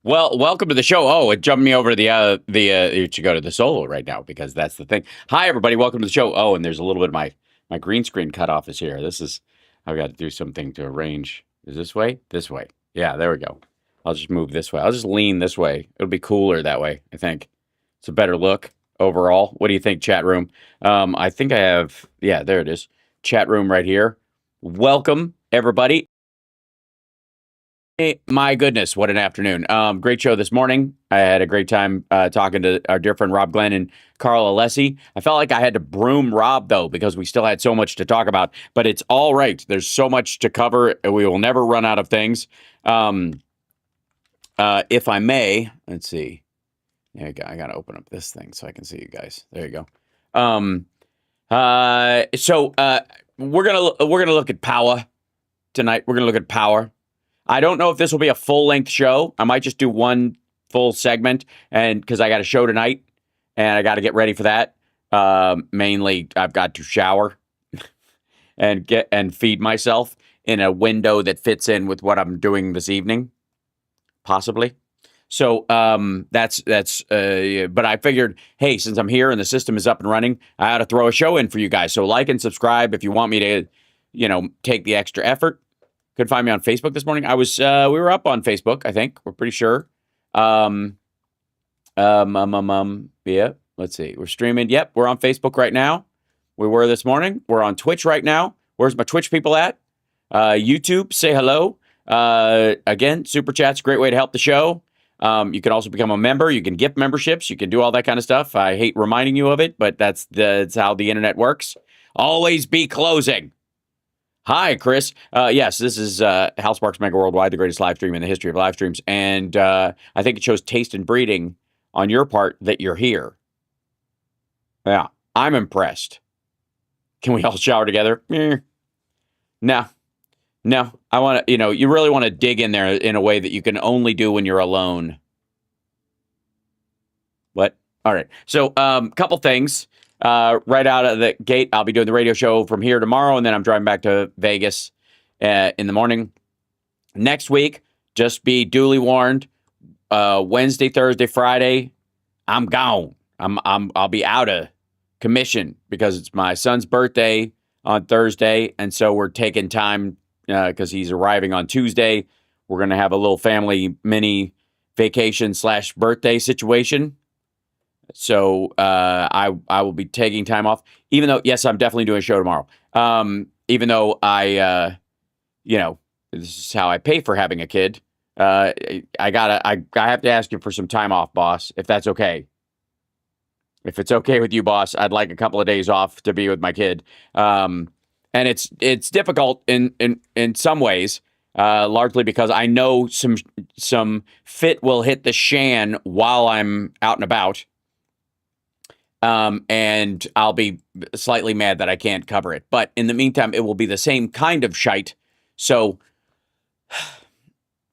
Well, welcome to the show. Oh, it jumped me over to you should go to the solo right now because that's the thing. Hi, everybody. Welcome to the show. Oh, and there's a little bit of my green screen cutoff is here. I've got to do something to arrange. Is this way? This way. Yeah, there we go. I'll just move this way. I'll just lean this way. It'll be cooler that way, I think. It's a better look overall. What do you think, chat room? I think I have, yeah, there it is. Chat room right here. Welcome, everybody. Hey, my goodness, what an afternoon. Great show this morning. I had a great time talking to our dear friend Rob Glenn and Carl Alessi. I felt like I had to broom Rob, though, because we still had so much to talk about. But it's all right. There's so much to cover. We will never run out of things. If I may, let's see. There you go. I got to open up this thing so I can see you guys. There you go. We're gonna look at power tonight. We're gonna look at power. I don't know if this will be a full-length show. I might just do one full segment, and because I got a show tonight, and I got to get ready for that. Mainly, I've got to shower and feed myself in a window that fits in with what I'm doing this evening, possibly. So but I figured, hey, since I'm here and the system is up and running, I ought to throw a show in for you guys. So like and subscribe if you want me to, take the extra effort. Could find me on Facebook this morning. We were up on Facebook, I think. We're pretty sure. Yeah, let's see. We're streaming. Yep, we're on Facebook right now. We were this morning. We're on Twitch right now. Where's my Twitch people at? YouTube, say hello. Again, Super Chat's a great way to help the show. You can also become a member. You can gift memberships. You can do all that kind of stuff. I hate reminding you of it, but that's how the internet works. Always be closing. Hi, Chris. Yes, this is Hal Sparks Megaworldwide, the greatest live stream in the history of live streams. And I think it shows taste and breeding on your part that you're here. Yeah, I'm impressed. Can we all shower together? No. I want to, you really want to dig in there in a way that you can only do when you're alone. What? All right. So, couple things. Right out of the gate, I'll be doing the radio show from here tomorrow, and then I'm driving back to Vegas in the morning. Next week, just be duly warned. Wednesday, Thursday, Friday, I'm gone. I'll be out of commission because it's my son's birthday on Thursday, and so we're taking time because he's arriving on Tuesday. We're gonna have a little family mini vacation / birthday situation. So I will be taking time off, even though, yes, I'm definitely doing a show tomorrow. Even though I this is how I pay for having a kid. I have to ask you for some time off, boss, if that's okay. If it's okay with you, boss, I'd like a couple of days off to be with my kid. And it's difficult in some ways, largely because I know some fit will hit the shan while I'm out and about. And I'll be slightly mad that I can't cover it. But in the meantime, it will be the same kind of shite. So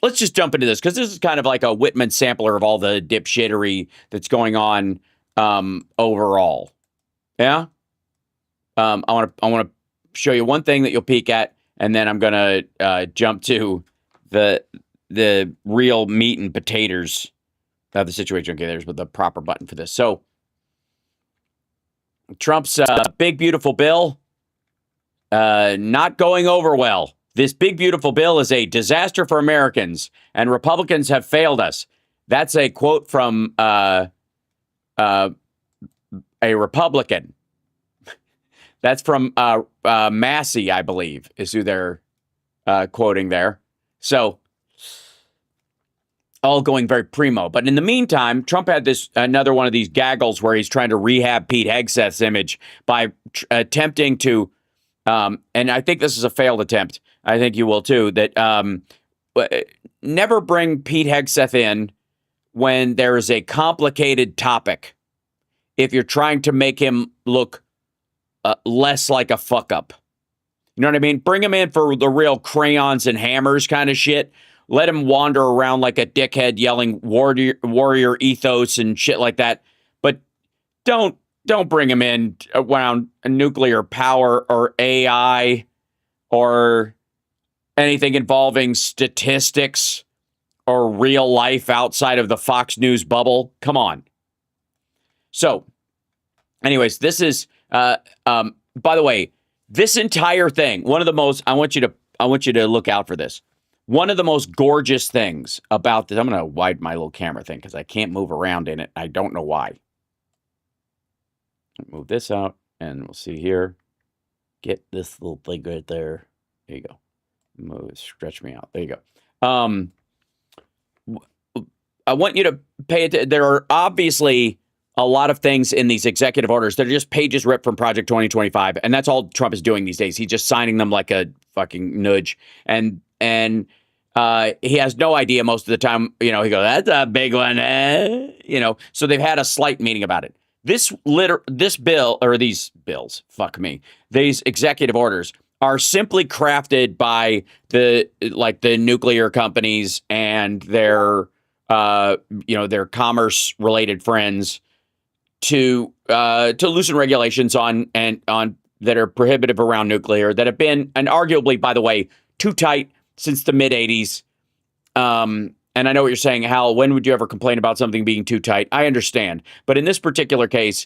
let's just jump into this, because this is kind of like a Whitman sampler of all the dipshittery that's going on overall. Yeah? I want to show you one thing that you'll peek at, and then I'm going to jump to the real meat and potatoes of the situation. Okay, there's the proper button for this. So Trump's big, beautiful bill not going over well. This big, beautiful bill is a disaster for Americans, and Republicans have failed us. That's a quote from a Republican. That's from Massey, I believe, is who they're quoting there. So all going very primo. But in the meantime, Trump had another one of these gaggles where he's trying to rehab Pete Hegseth's image by attempting to, and I think this is a failed attempt. I think you will too, that never bring Pete Hegseth in when there is a complicated topic if you're trying to make him look less like a fuck up. You know what I mean? Bring him in for the real crayons and hammers kind of shit. Let him wander around like a dickhead yelling warrior ethos and shit like that. But don't bring him in around nuclear power or AI or anything involving statistics or real life outside of the Fox News bubble. Come on. So, anyways, this is, by the way, this entire thing, one of the most, I want you to look out for this. One of the most gorgeous things about this, I'm going to widen my little camera thing because I can't move around in it. I don't know why. Move this out and we'll see here. Get this little thing right there. There you go. Move, stretch me out. There you go. I want you to pay attention. There are obviously a lot of things in these executive orders that are just pages ripped from Project 2025, and that's all Trump is doing these days. He's just signing them like a fucking nudge, and he has no idea most of the time. You know, he goes, "That's a big one," you know. So they've had a slight meeting about it. This bill, or these bills, fuck me, these executive orders are simply crafted by the nuclear companies and their their commerce related friends to loosen regulations on that are prohibitive around nuclear, that have been, and arguably, by the way, too tight since the mid 80s. And I know what you're saying, Hal, when would you ever complain about something being too tight? I understand. But in this particular case,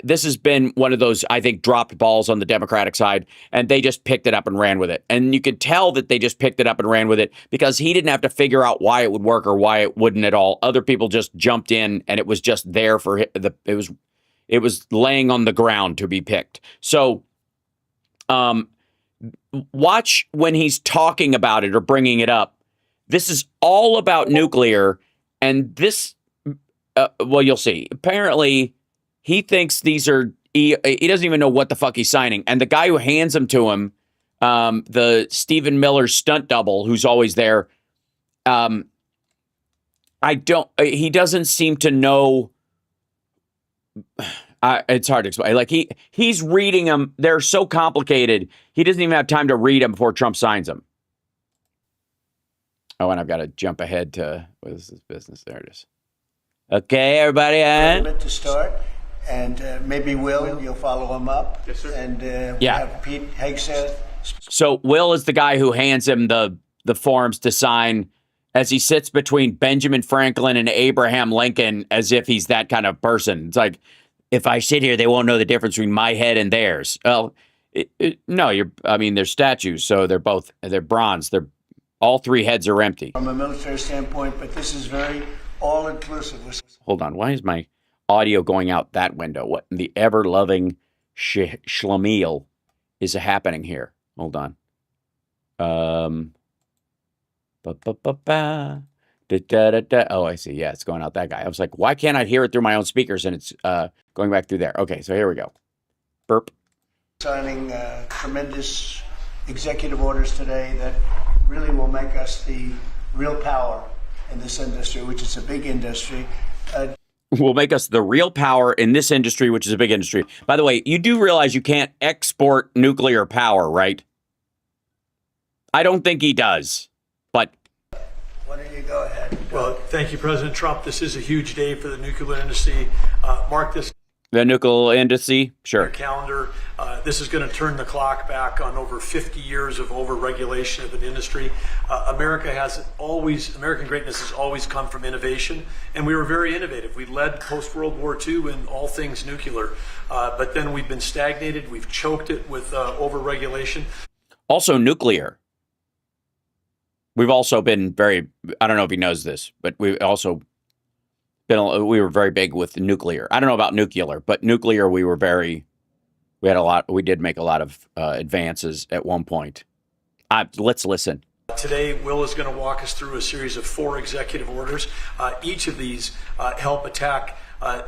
this has been one of those, I think, dropped balls on the Democratic side, and they just picked it up and ran with it. And you could tell that they just picked it up and ran with it because he didn't have to figure out why it would work or why it wouldn't at all. Other people just jumped in, and it was just there for it was laying on the ground to be picked. So watch when he's talking about it or bringing it up. This is all about nuclear, and this, well, you'll see. Apparently, he thinks these are, he doesn't even know what the fuck he's signing. And the guy who hands them to him, the Stephen Miller stunt double, who's always there, he doesn't seem to know. It's hard to explain. Like he's reading them. They're so complicated. He doesn't even have time to read them before Trump signs them. Oh, and I've got to jump ahead to, what is this business? There it is. Okay, everybody. To start, and maybe Will, you'll follow him up. Yes, sir. And yeah. have Pete Hegseth. So Will is the guy who hands him the forms to sign as he sits between Benjamin Franklin and Abraham Lincoln, as if he's that kind of person. It's like, if I sit here, they won't know the difference between my head and theirs. Well, no, they're statues, so they're bronze. All three heads are empty. From a military standpoint, but this is very all-inclusive. Hold on. Why is my audio going out that window? What in the ever-loving schlemiel is happening here? Hold on. Oh, I see. Yeah, it's going out that guy. I was like, why can't I hear it through my own speakers? And it's going back through there. Okay, so here we go. Burp. Signing tremendous executive orders today that really will make us the real power in this industry, which is a big industry. Will make us the real power in this industry, which is a big industry. By the way, you do realize you can't export nuclear power, right? I don't think he does, but... Why don't you go ahead? Well, thank you, President Trump. This is a huge day for the nuclear industry. Mark this. The nuclear industry, sure. Calendar. This is going to turn the clock back on over 50 years of over-regulation of an industry. American greatness has always come from innovation, and we were very innovative. We led post-World War II in all things nuclear, but then we've been stagnated. We've choked it with over-regulation. Also nuclear. We've also been very, I don't know if he knows this, but we were very big with nuclear. I don't know about nuclear, but nuclear, we did make a lot of advances at one point. Let's listen. Today, Will is going to walk us through a series of 4 executive orders. Each of these help attack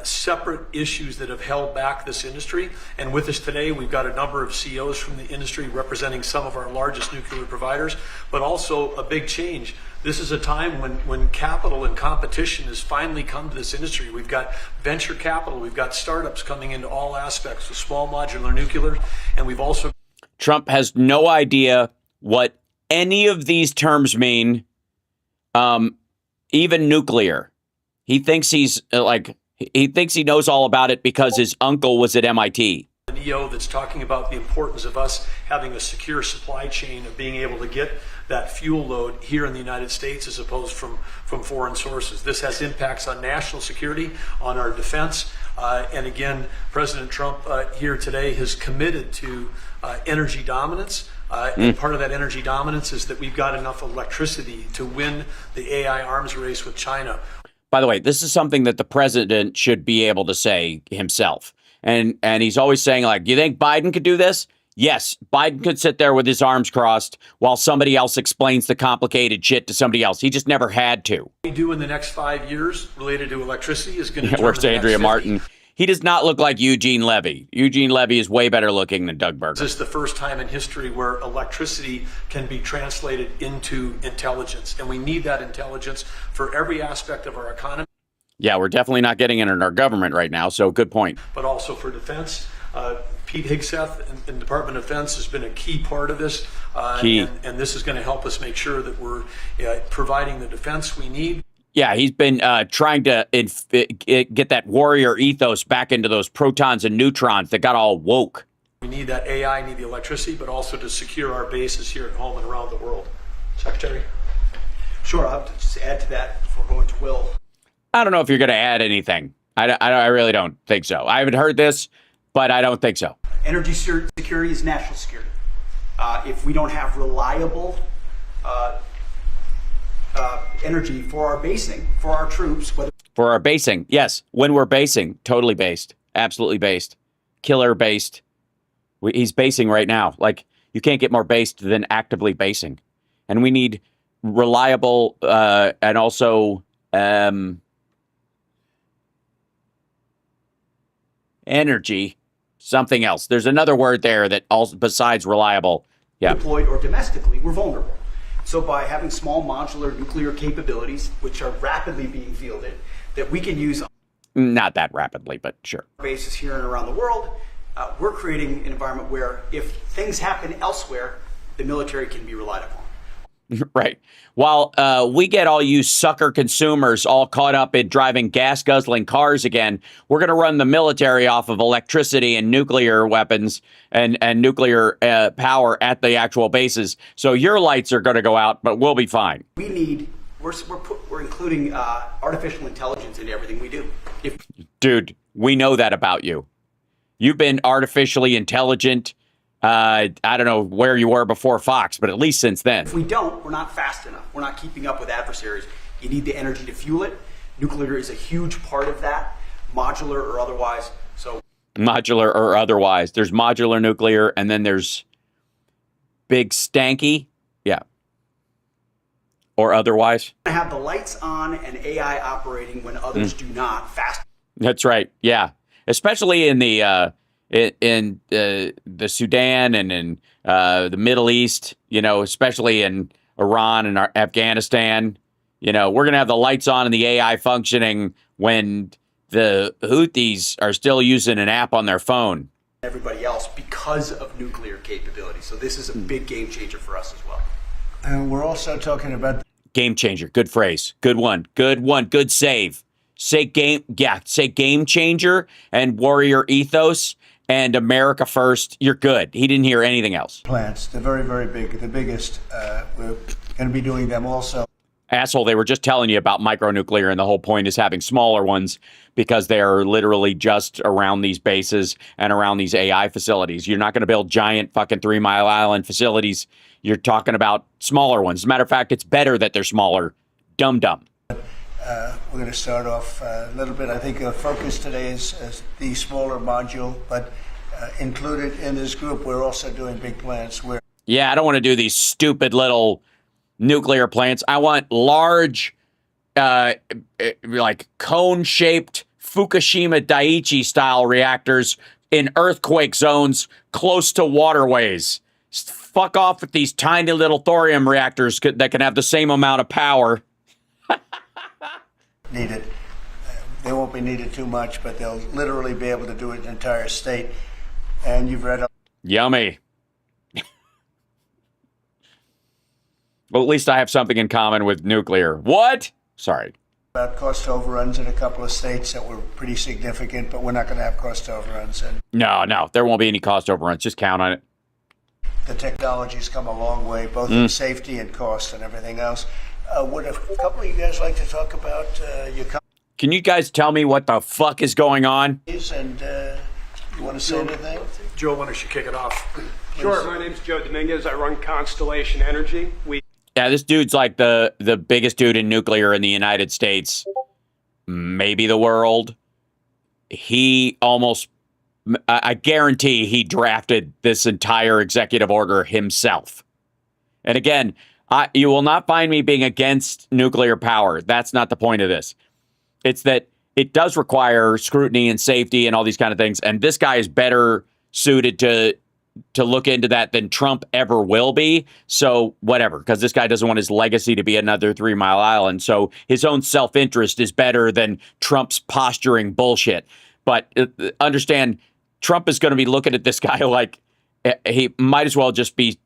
separate issues that have held back this industry. And with us today, we've got a number of CEOs from the industry representing some of our largest nuclear providers, but also a big change. This is a time when capital and competition has finally come to this industry. We've got venture capital, we've got startups coming into all aspects of small modular nuclear, and we've also... Trump has no idea what any of these terms mean, even nuclear. He thinks he thinks he knows all about it because his uncle was at MIT. An EO that's talking about the importance of us having a secure supply chain of being able to get that fuel load here in the United States as opposed from foreign sources. This has impacts on national security, on our defense, and again, President Trump here today has committed to energy dominance. And part of that energy dominance is that we've got enough electricity to win the AI arms race with China. By the way, this is something that the president should be able to say himself. And he's always saying, like, do you think Biden could do this? Yes, Biden could sit there with his arms crossed while somebody else explains the complicated shit to somebody else. He just never had to. What we do in the next 5 years related to electricity is going to Where's Andrea Martin? He does not look like Eugene Levy. Eugene Levy is way better looking than Doug Berger. This is the first time in history where electricity can be translated into intelligence. And we need that intelligence for every aspect of our economy. Yeah, we're definitely not getting it in our government right now, so good point. But also for defense. Pete Hegseth in Department of Defense has been a key part of this. And this is going to help us make sure that we're providing the defense we need. Yeah, he's been trying to get that warrior ethos back into those protons and neutrons that got all woke. We need that AI, need the electricity, but also to secure our bases here at home and around the world. Secretary? Sure, I'll just add to that before going to Will. I don't know if you're going to add anything. I really don't think so. I haven't heard this, but I don't think so. Energy security is national security. If we don't have reliable energy for our basing, for our troops. For our basing, yes. When we're basing, totally based, absolutely based, killer based. He's basing right now. Like, you can't get more based than actively basing. And we need reliable and also energy, something else. There's another word there that also, besides reliable. Yeah. Deployed or domestically, we're vulnerable. So by having small modular nuclear capabilities, which are rapidly being fielded, that we can use. Not that rapidly, but sure. Bases here and around the world, we're creating an environment where if things happen elsewhere, the military can be relied upon. Right. While we get all you sucker consumers all caught up in driving gas-guzzling cars again, we're going to run the military off of electricity and nuclear weapons and nuclear power at the actual bases. So your lights are going to go out, but we'll be fine. We're including artificial intelligence into everything we do. Dude, we know that about you. You've been artificially intelligent. I don't know where you were before Fox, but at least since then. If we don't, we're not fast enough. We're not keeping up with adversaries. You need the energy to fuel it. Nuclear is a huge part of that, modular or otherwise. So modular or otherwise. There's modular nuclear, and then there's big stanky. Yeah. Or otherwise. I have the lights on and AI operating when others do not. Fast. That's right. Yeah. Especially in the Sudan and in the Middle East, especially in Iran and Afghanistan, we're going to have the lights on and the AI functioning when the Houthis are still using an app on their phone. Everybody else because of nuclear capability. So this is a big game changer for us as well. And we're also talking about game changer. Good phrase. Good one. Good one. Good save. Say game changer and warrior ethos. And America first, you're good. He didn't hear anything else. plants. They're very, very big. The biggest. We're going to be doing them also. Asshole, they were just telling you about micronuclear, and the whole point is having smaller ones because they're literally just around these bases and around these AI facilities. You're not going to build giant fucking 3 Mile Island facilities. You're talking about smaller ones. As a matter of fact, it's better that they're smaller. Dum-dum. We're going to start off a little bit. I think the focus today is the smaller module, but included in this group, we're also doing big plants. Yeah, I don't want to do these stupid little nuclear plants. I want large, like cone-shaped Fukushima Daiichi style reactors in earthquake zones close to waterways. Fuck off with these tiny little thorium reactors that can have the same amount of power. Needed. They won't be needed too much, but they'll literally be able to do it in an entire state. And you've read. Yummy. Well, at least I have something in common with nuclear. What? Sorry. About cost overruns in a couple of states that were pretty significant, but we're not going to have cost overruns. And No, there won't be any cost overruns. Just count on it. the technology's come a long way, both in safety and cost and everything else. Would a couple of you guys like to talk about your Can you guys tell me what the fuck is going on? companies, and you want to say anything? Joe, why don't you kick it off? Sure. My name's Joe Dominguez. I run Constellation Energy. Yeah, this dude's like the biggest dude in nuclear in the United States, maybe the world. He almost, I guarantee he drafted this entire executive order himself. And again, you will not find me being against nuclear power. That's not the point of this. It's that it does require scrutiny and safety and all these kind of things. And this guy is better suited to look into that than Trump ever will be. So whatever, because this guy doesn't want his legacy to be another 3 Mile Island. So his own self-interest is better than Trump's posturing bullshit. But understand, Trump is going to be looking at this guy like he might as well just be,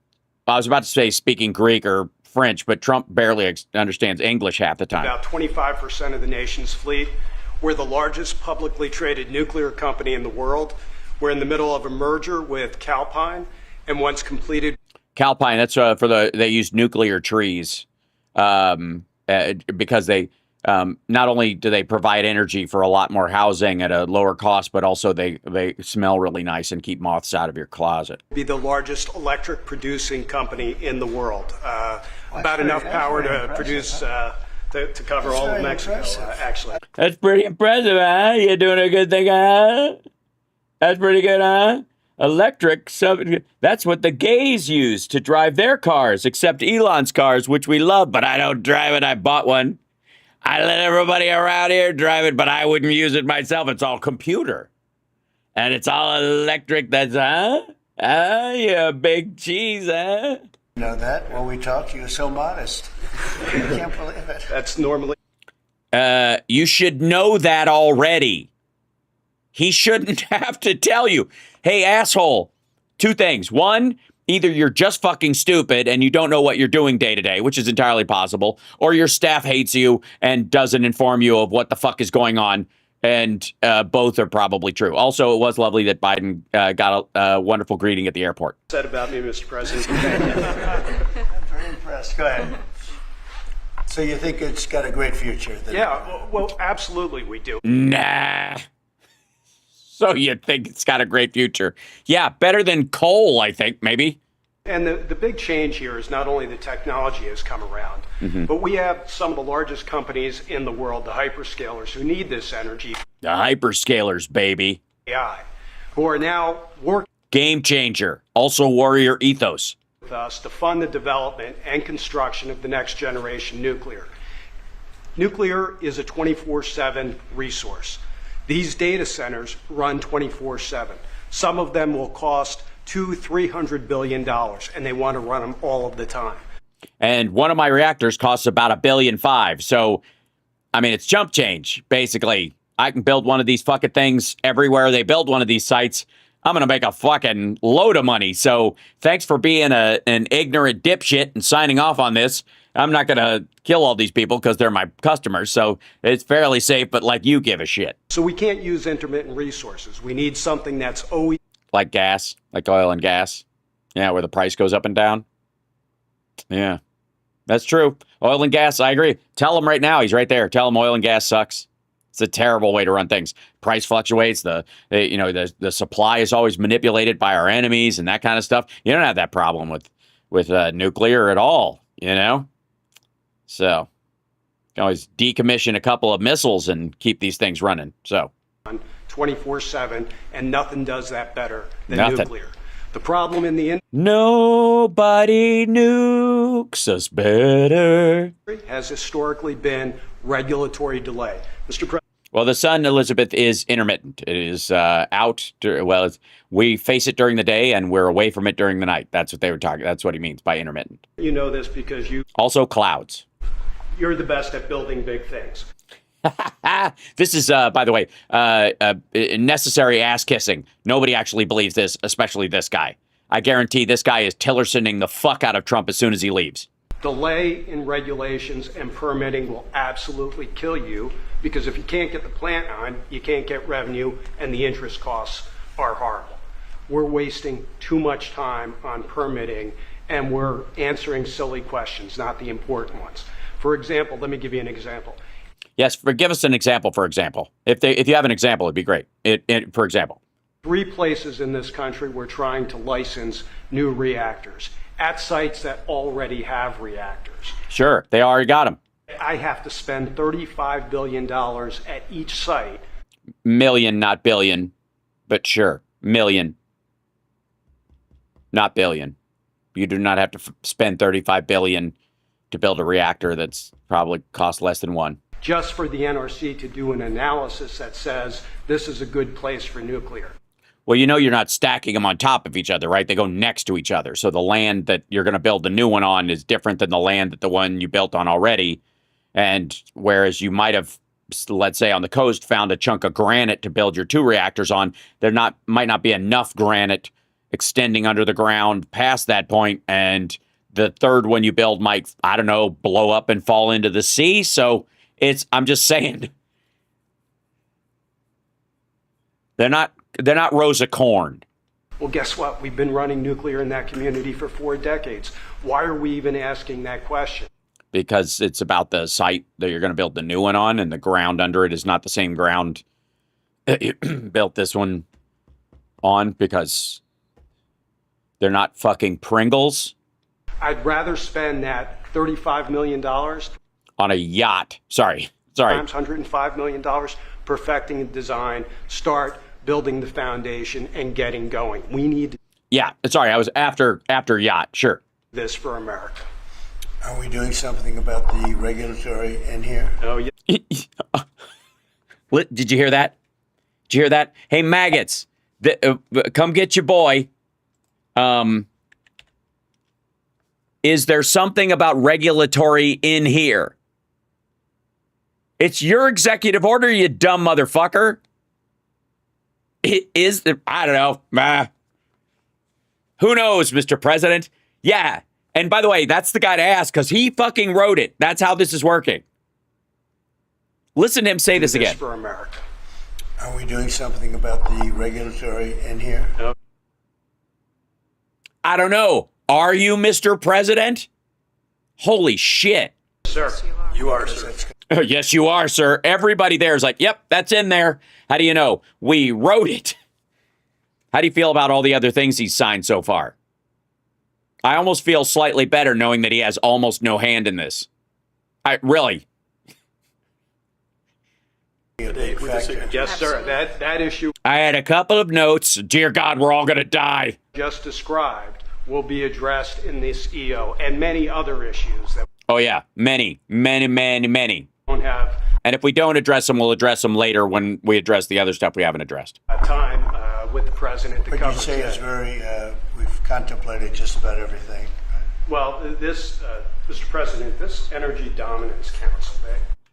I was about to say speaking Greek or French, but Trump barely understands English half the time. About 25% of the nation's fleet. We're the largest publicly traded nuclear company in the world. We're in the middle of a merger with Calpine, and once completed... Calpine, that's they use nuclear trees because they not only do they provide energy for a lot more housing at a lower cost, but also they smell really nice and keep moths out of your closet. Be the largest electric producing company in the world. About enough power to produce... To cover all of Mexico, actually. That's pretty impressive, huh? You're doing a good thing, huh? That's pretty good, huh? Electric, that's what the gays use to drive their cars, except Elon's cars, which we love, but I don't drive it. I bought one. I let everybody around here drive it, but I wouldn't use it myself. It's all computer. And it's all electric. That's, huh? You big cheese, huh? You know that? When we talked, you were so modest. I can't believe it. That's normally... You should know that already. He shouldn't have to tell you. Hey, asshole, 2 things. 1, either you're just fucking stupid and you don't know what you're doing day to day, which is entirely possible, or your staff hates you and doesn't inform you of what the fuck is going on. And both are probably true. Also, it was lovely that Biden got a wonderful greeting at the airport. Said about me, Mr. President. I'm very impressed. Go ahead. So you think it's got a great future? Yeah, well, absolutely we do. Nah. So you think it's got a great future? Yeah, better than coal, I think, maybe. And the big change here is not only the technology has come around, but we have some of the largest companies in the world, the hyperscalers, who need this energy. The hyperscalers, baby. AI, who are now working Game changer. Also warrior ethos. with us to fund the development and construction of the next generation nuclear. Nuclear is a 24/7 resource. These data centers run 24/7. Some of them will cost $200-300 billion, and they want to run them all of the time. And one of my reactors costs about $1.5 billion. So, I mean, it's chump change, basically. I can build one of these fucking things everywhere they build one of these sites. I'm going to make a fucking load of money. So thanks for being an ignorant dipshit and signing off on this. I'm not going to kill all these people because they're my customers. So it's fairly safe, but like you give a shit. So we can't use intermittent resources. We need something that's always... Like gas, like oil and gas. Yeah, where the price goes up and down. Yeah, that's true. Oil and gas, I agree. Tell him right now. He's right there. Tell him oil and gas sucks. It's a terrible way to run things. Price fluctuates. The supply is always manipulated by our enemies and that kind of stuff. You don't have that problem with nuclear at all, you know? So you can always decommission a couple of missiles and keep these things running. So 24/7, and nothing does that better than Nothing. nuclear. The problem in the nobody nukes us better. industry has historically been regulatory delay. Mr. President, Well, the sun, Elizabeth, is intermittent. It is we face it during the day and we're away from it during the night. That's what they were talking. That's what he means by intermittent. you know this because Also, clouds. you're the best at building big things. This is, by the way, necessary ass kissing. Nobody actually believes this, especially this guy. I guarantee this guy is Tillersoning the fuck out of Trump as soon as he leaves. Delay in regulations and permitting will absolutely kill you, because if you can't get the plant on, you can't get revenue, and the interest costs are horrible. we're wasting too much time on permitting and we're answering silly questions, not the important ones. For example, let me give you an example. Yes, give us an example, for example. If you have an example, it'd be great. For example. 3 places in this country we're trying to license new reactors at sites that already have reactors. Sure, they already got them. I have to spend $35 billion at each site. Million, not billion, but sure, million, not billion. You do not have to spend $35 billion to build a reactor that's probably cost less than one. Just for the NRC to do an analysis that says this is a good place for nuclear. Well, you know you're not stacking them on top of each other, right? They go next to each other. So the land that you're going to build the new one on is different than the land that the one you built on already. And whereas you might have, let's say on the coast, found a chunk of granite to build your 2 reactors on, might not be enough granite extending under the ground past that point, and the 3rd one you build might, I don't know, blow up and fall into the sea. So I'm just saying, they're not rows of corn. Well, guess what? We've been running nuclear in that community for 4 decades. Why are we even asking that question? Because it's about the site that you're going to build the new one on, and the ground under it is not the same ground that you built this one on, because they're not fucking Pringles. I'd rather spend that $35 million on a yacht. Sorry. times $105 million perfecting the design, start building the foundation and getting going. We need Yeah, sorry, I was after yacht, sure. this for America. Are we doing something about the regulatory in here? Oh, yeah. Did you hear that? Did you hear that? Hey, maggots, come get your boy. Is there something about regulatory in here? It's your executive order, you dumb motherfucker. It is, I don't know. Who knows, Mr. President? Yeah. And by the way, that's the guy to ask, because he fucking wrote it. That's how this is working. Listen to him say this again. For America. Are we doing something about the regulatory in here? No. I don't know. Are you, Mr. President? Holy shit. Sir, you are, sir. Yes, you are, sir. Everybody there is like, yep, that's in there. How do you know? We wrote it. How do you feel about all the other things he's signed so far? I almost feel slightly better knowing that he has almost no hand in this. Really. Yes, sir. That issue I had a couple of notes. Dear God, we're all going to die. just described will be addressed in this EO and many other issues that Oh, yeah. Many. don't have And if we don't address them, we'll address them later when we address the other stuff we haven't addressed. time with the president to But cover you say it's it. very, we've contemplated just about everything. Well, this, Mr. President, this Energy Dominance Council,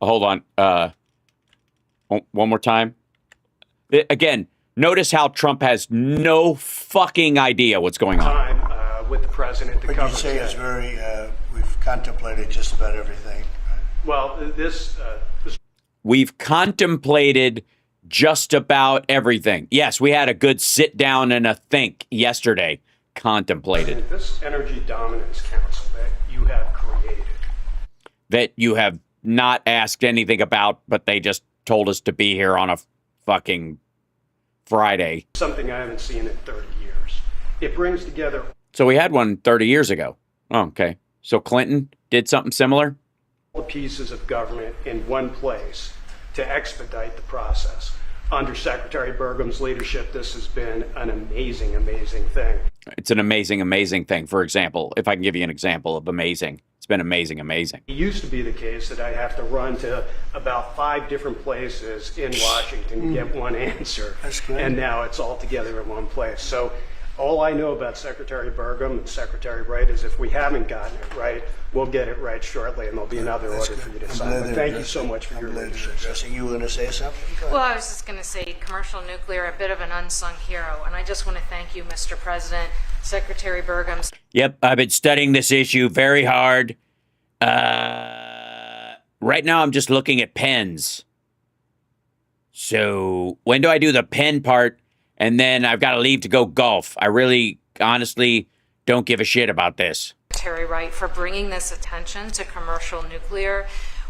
Hold on. One more time. Again, notice how Trump has no fucking idea what's going on. time with the president to But cover you say it's it. very, we've contemplated just about everything. Well, this We've contemplated just about everything. Yes, we had a good sit down and a think yesterday. Contemplated. This Energy Dominance Council that you have created. That you have not asked anything about, but they just told us to be here on a fucking Friday. Something I haven't seen in 30 years. It brings together So we had one 30 years ago. Oh, okay. So Clinton did something similar? all the pieces of government in one place to expedite the process. Under Secretary Burgum's leadership, this has been an amazing, amazing thing. It's an amazing, amazing thing. For example, if I can give you an example of amazing, it's been amazing, amazing. It used to be the case that I have to run to about 5 different places in Washington to get one answer. That's great. And now it's all together in one place. So all I know about Secretary Burgum and Secretary Wright is if we haven't gotten it right, we'll get it right shortly, and there'll be another That's order good. for you to I'm sign. glad But they're thank you addressing- so much for I'm your glad they're leadership. addressing. You were going to say something? Go ahead. Well, I was just going to say commercial nuclear, a bit of an unsung hero. And I just want to thank you, Mr. President, Secretary Burgum. Yep, I've been studying this issue very hard. Right now, I'm just looking at pens. So when do I do the pen part? and then I've got to leave to go golf. I really, honestly, don't give a shit about this. Secretary Wright, for bringing this attention to commercial nuclear.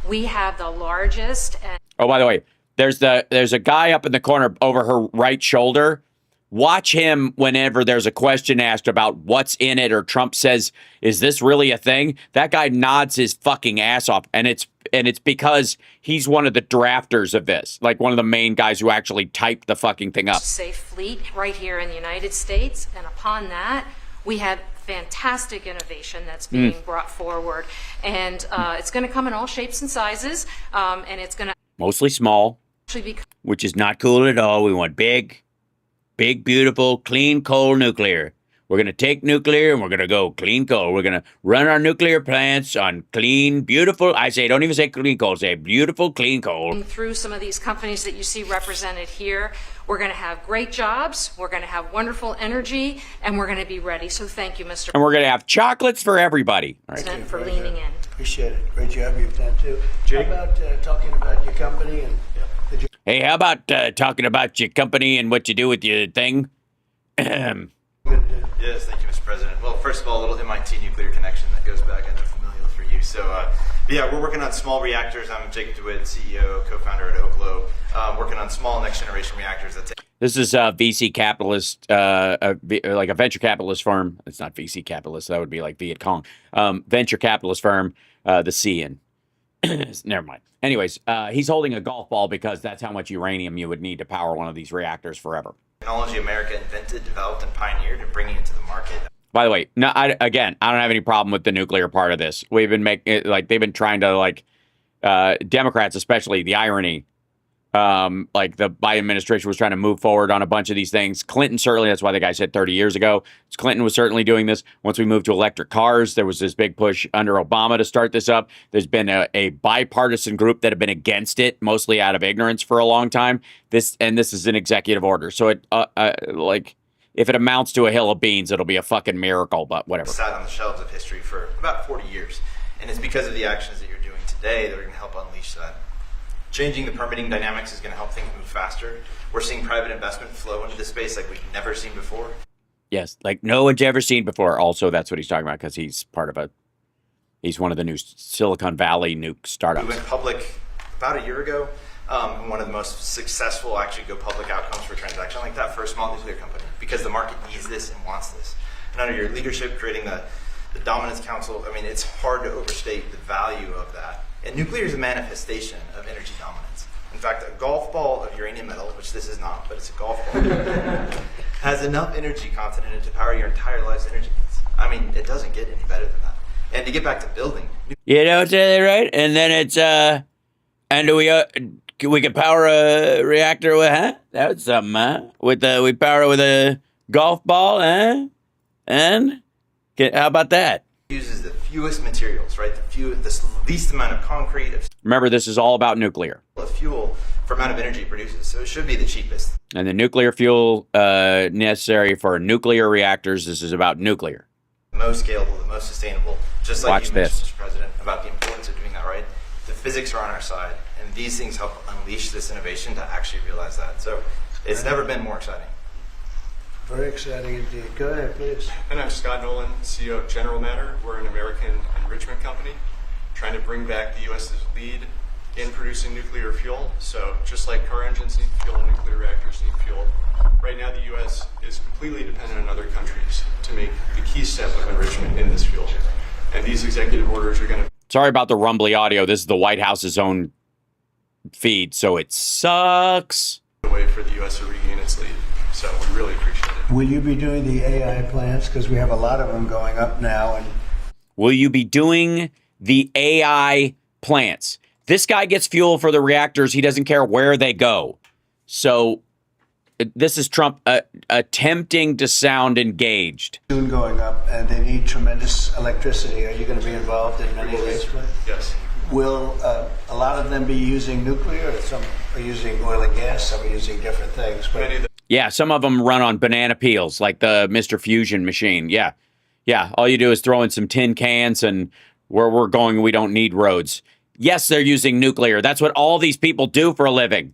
We have the largest and Oh, by the way, there's a guy up in the corner over her right shoulder. Watch him whenever there's a question asked about what's in it, or Trump says, "Is this really a thing?" That guy nods his fucking ass off, and it's because he's one of the drafters of this, like one of the main guys who actually typed the fucking thing up. safe fleet right here in the United States. And upon that, we have fantastic innovation that's being brought forward. And it's going to come in all shapes and sizes. And it's going to Mostly small, actually be which is not cool at all. We want big, beautiful, clean coal nuclear. We're going to take nuclear and we're going to go clean coal. We're going to run our nuclear plants on clean, beautiful, don't even say clean coal, say beautiful, clean coal. through some of these companies that you see represented here. We're going to have great jobs. We're going to have wonderful energy, and we're going to be ready. So thank you, Mr. And we're going to have chocolates for everybody. All right. President, for leaning in. Appreciate it. Great job you've done too. How about talking about your company and the Hey, how about talking about your company and what you do with your thing? good Yes, thank you, Mr. President. Well, first of all, a little MIT nuclear connection that goes back. I know familial for you. So, yeah, we're working on small reactors. I'm Jacob DeWitt, CEO, co-founder at Oklo. Working on small next-generation reactors that take. This is a VC capitalist, like a venture capitalist firm. It's not VC capitalist. That would be like Viet Cong. Venture capitalist firm, the C in. Never mind. Anyways, he's holding a golf ball because that's how much uranium you would need to power one of these reactors forever. Technology America invented, developed, and pioneered, and bringing it to the market. By the way, no, I don't have any problem with the nuclear part of this. We've been making they've been trying to Democrats, especially the irony. Like the Biden administration was trying to move forward on a bunch of these things. Clinton certainly, that's why the guy said 30 years ago. Clinton was certainly doing this. Once we moved to electric cars, there was this big push under Obama to start this up. There's been a bipartisan group that have been against it, mostly out of ignorance for a long time. This is an executive order. So it if it amounts to a hill of beans, it'll be a fucking miracle, but whatever. Sat on the shelves of history for about 40 years. And it's because of the actions that you're doing today that are going to help unleash that. Changing the permitting dynamics is going to help things move faster. We're seeing private investment flow into this space like we've never seen before. Yes, like no one's ever seen before. Also, that's what he's talking about because he's he's one of the new Silicon Valley nuke startups. We went public about a year ago. One of the most successful actually go public outcomes for a transaction like that for a small nuclear company because the market needs this and wants this. And under your leadership, creating the Dominance Council, I mean, it's hard to overstate the value of that. And nuclear is a manifestation of energy dominance. In fact, a golf ball of uranium metal, which this is not, but it's a golf ball, has enough energy content in it to power your entire life's energy needs. I mean, it doesn't get any better than that. And to get back to building. You don't say that right? And then it's, and we can power a reactor with, huh? That was something, huh? We power it with a golf ball, huh? And how about that? Uses the fewest materials, right? The least amount of concrete, Remember, this is all about nuclear. of fuel for amount of energy it produces. So it should be the cheapest. And the nuclear fuel necessary for nuclear reactors, this is about nuclear. The most scalable, the most sustainable. Just like Watch you mentioned, this. Mr. President, about the importance of doing that, right? The physics are on our side, and these things help unleash this innovation to actually realize that. So it's never been more exciting. Very exciting indeed. Go ahead, please. And I'm Scott Nolan, CEO of General Matter. We're an American enrichment company trying to bring back the U.S.'s lead in producing nuclear fuel. So just like car engines need fuel, nuclear reactors need fuel. Right now, the U.S. is completely dependent on other countries to make the key step of enrichment in this fuel. And these executive orders are going to... Sorry about the rumbly audio. This is the White House's own feed, so it sucks. ...a way for the U.S. to regain its lead. So we really appreciate it. Will you be doing the AI plants? Because we have a lot of them going up now. And Will you be doing the AI plants? This guy gets fuel for the reactors. He doesn't care where they go. So this is Trump attempting to sound engaged. soon going up, and they need tremendous electricity. Are you going to be involved in many of these plants? Yes. Will a lot of them be using nuclear? Or some are using oil and gas. Some are using different things. But Many of the Yeah, some of them run on banana peels, like the Mr. Fusion machine. Yeah. All you do is throw in some tin cans, and where we're going, we don't need roads. Yes, they're using nuclear. That's what all these people do for a living.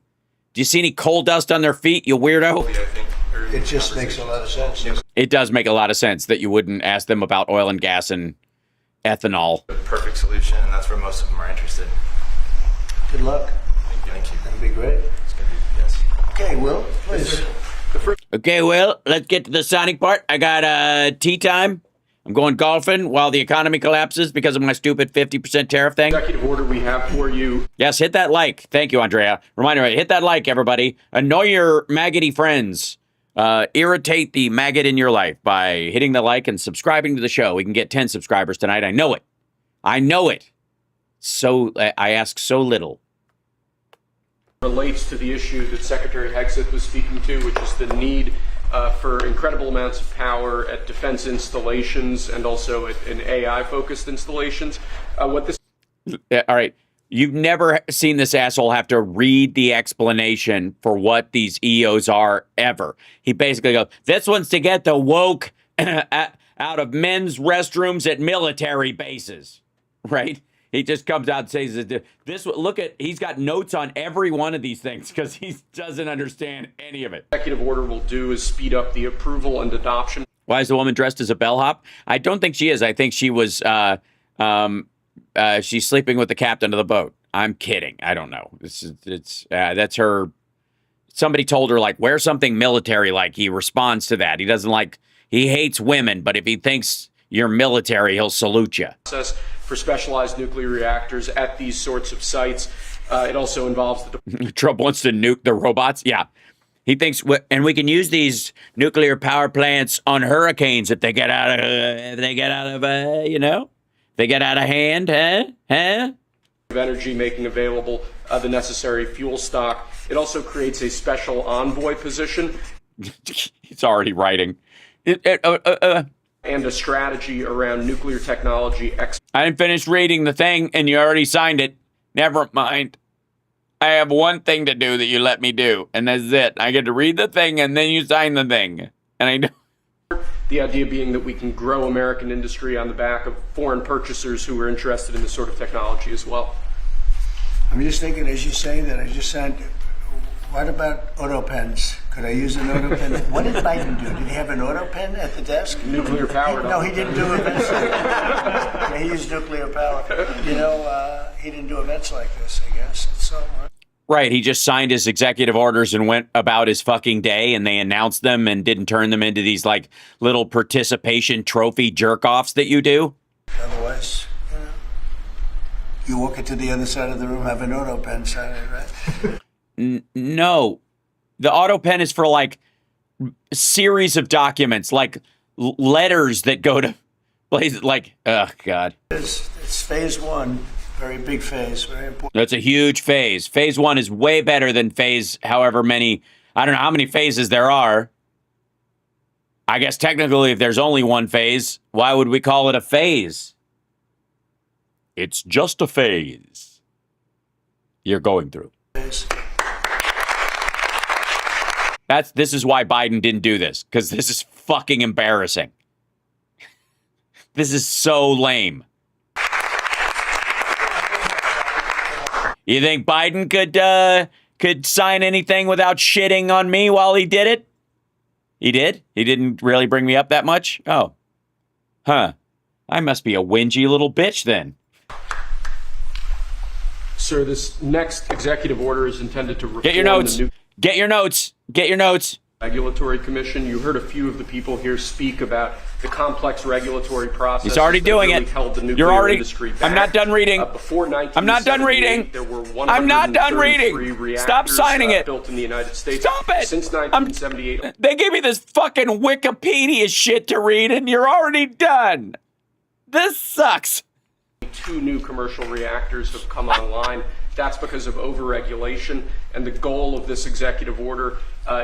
Do you see any coal dust on their feet, you weirdo? I think, or It just makes a lot of sense. It does make a lot of sense that you wouldn't ask them about oil and gas and ethanol. The perfect solution, and that's where most of them are interested. Good luck. Thank you. That'll be great. It's going to be, yes. Okay, Will, please. Okay, well, let's get to the signing part. I got tea time. I'm going golfing while the economy collapses because of my stupid 50% tariff thing. Executive order we have for you. Yes, hit that like. Thank you, Andrea. Reminder, hit that like, everybody. Annoy your maggoty friends. Irritate the maggot in your life by hitting the like and subscribing to the show. We can get 10 subscribers tonight. I know it. I know it. So I ask so little. Relates to the issue that Secretary Hegseth was speaking to, which is the need for incredible amounts of power at defense installations and also in AI-focused installations. What this All right. You've never seen this asshole have to read the explanation for what these EOs are ever. He basically goes, this one's to get the woke out of men's restrooms at military bases, right? He just comes out and says, "This. Look at, he's got notes on every one of these things because he doesn't understand any of it." executive order will do is speed up the approval and adoption. Why is the woman dressed as a bellhop? I don't think she is. I think she was, she's sleeping with the captain of the boat. I'm kidding. I don't know. That's her. Somebody told her, like, wear something military. Like, he responds to that. He doesn't like, he hates women, but if he thinks you're military, he'll salute you. Process for specialized nuclear reactors at these sorts of sites. It also involves the Trump wants to nuke the robots. Yeah. He thinks, and we can use these nuclear power plants on hurricanes if they get out of, you know, if they get out of hand, huh? of energy, making available the necessary fuel stock. It also creates a special envoy position He's already writing. and a strategy around nuclear technology. I didn't finish reading the thing, and you already signed it. Never mind. I have one thing to do that you let me do, and that's it. I get to read the thing, and then you sign the thing. And I know. The idea being that we can grow American industry on the back of foreign purchasers who are interested in this sort of technology as well. I'm just thinking, as you say that, I just said, what about auto pens? Could I use an auto pen? What did Biden do? Did he have an auto pen at the desk? Nuclear powered. No, he didn't do events like that. Yeah, he used nuclear power. You know, he didn't do events like this, I guess. It's so, Right, he just signed his executive orders and went about his fucking day, and they announced them and didn't turn them into these, like, little participation trophy jerk-offs that you do. otherwise, you know, you walk into the other side of the room, have an auto pen sign it, right? No. The auto pen is for, like, a series of documents, like letters that go to places, like, oh, God. It's phase one. Very big phase, very important. That's a huge phase. Phase one is way better than phase however many, I don't know how many phases there are. I guess technically if there's only one phase, why would we call it a phase? It's just a phase you're going through. Phase. This is why Biden didn't do this, because this is fucking embarrassing. This is so lame. You think Biden could sign anything without shitting on me while he did it? He did? He didn't really bring me up that much? Oh. Huh. I must be a whingy little bitch then. Sir, this next executive order is intended to reform Get your notes. Get your notes. Get your notes. Regulatory Commission. You heard a few of the people here speak about the complex regulatory process. He's already doing it. You're already. I'm not done reading. Before I'm not done reading. There were I'm not done reading. reactors, Stop signing it. Built in the United States. Stop it. Since 1978. They gave me this fucking Wikipedia shit to read, and you're already done. This sucks. 2 new commercial reactors have come online. That's because of overregulation, and the goal of this executive order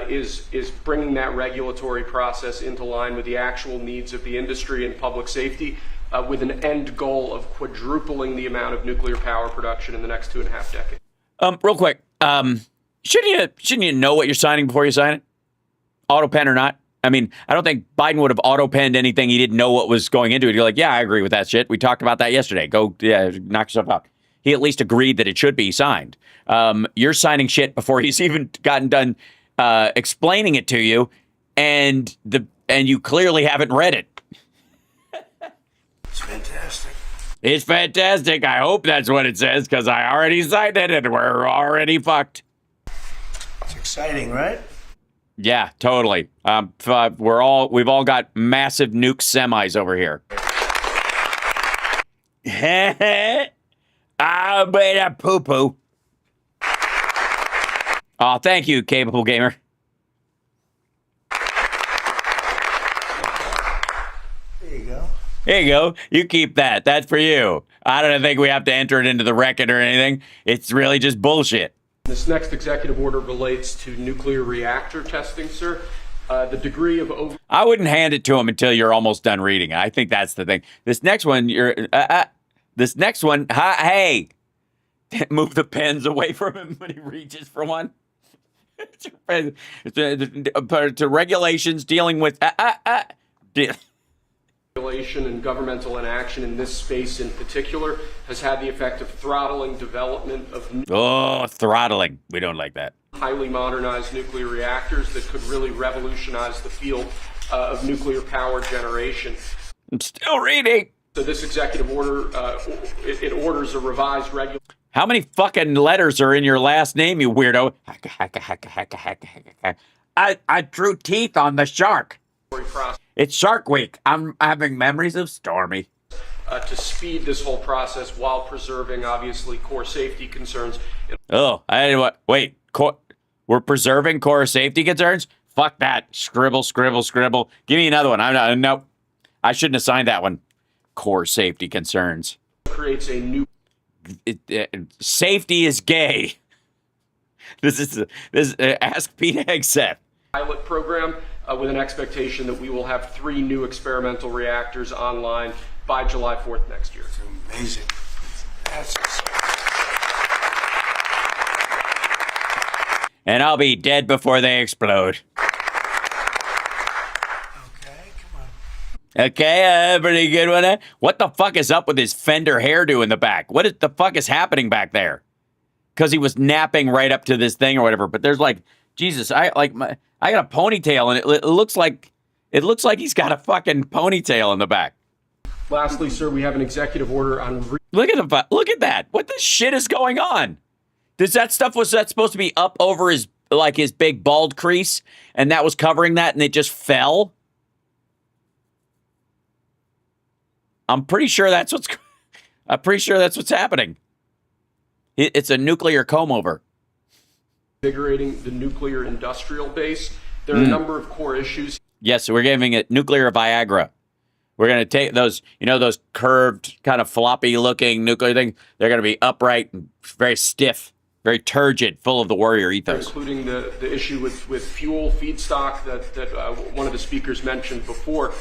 is bringing that regulatory process into line with the actual needs of the industry and public safety, with an end goal of quadrupling the amount of nuclear power production in the next 2.5 decades. Real quick, shouldn't you know what you're signing before you sign it? Auto pen or not? I mean, I don't think Biden would have auto penned anything he didn't know what was going into it. You're like, yeah, I agree with that shit. We talked about that yesterday. Go, yeah, knock yourself out. He at least agreed that it should be signed. You're signing shit before he's even gotten done explaining it to you. and you clearly haven't read it. It's fantastic. It's fantastic. I hope that's what it says, because I already signed it and we're already fucked. It's exciting, right? Yeah, totally. We've all got massive nuke semis over here. I made a poo-poo. Oh, thank you, Capable Gamer. There you go. Here you go. You keep that. That's for you. I don't think we have to enter it into the record or anything. It's really just bullshit. This next executive order relates to nuclear reactor testing, sir. The degree of I wouldn't hand it to him until you're almost done reading. I think that's the thing. This next one, hey, move the pens away from him when he reaches for one. To regulations dealing with regulation and governmental inaction in this space in particular has had the effect of throttling development of throttling. We don't like that. Highly modernized nuclear reactors that could really revolutionize the field of nuclear power generation. I'm still reading. So this executive order, it orders a revised regulation. How many fucking letters are in your last name, you weirdo? I drew teeth on the shark. It's Shark Week. I'm having memories of Stormy. To speed this whole process while preserving, obviously, core safety concerns. Wait. We're preserving core safety concerns? Fuck that. Scribble. Give me another one. Nope. I shouldn't have signed that one. Core safety concerns. Creates a new... safety is gay. This is Ask Pete Hegseth. Pilot program with an expectation that we will have 3 new experimental reactors online by July 4th next year. It's amazing. That's exciting. And I'll be dead before they explode. Okay, come on. Okay, pretty good one. What the fuck is up with his Fender hairdo in the back? What the fuck is happening back there? Because he was napping right up to this thing or whatever. But there's like, Jesus, I got a ponytail, and it looks like he's got a fucking ponytail in the back. Lastly, sir, we have an executive order on... Look at that. What the shit is going on? Was that supposed to be up over his big bald crease, and that was covering that, and it just fell? I'm pretty sure that's what's happening. It's a nuclear comb over. Invigorating the nuclear industrial base. There are a number of core issues. Yes, so we're giving it nuclear Viagra. We're going to take those curved, kind of floppy-looking nuclear things. They're going to be upright and very stiff, very turgid, full of the warrior ethos. Including the issue with fuel feedstock that one of the speakers mentioned before.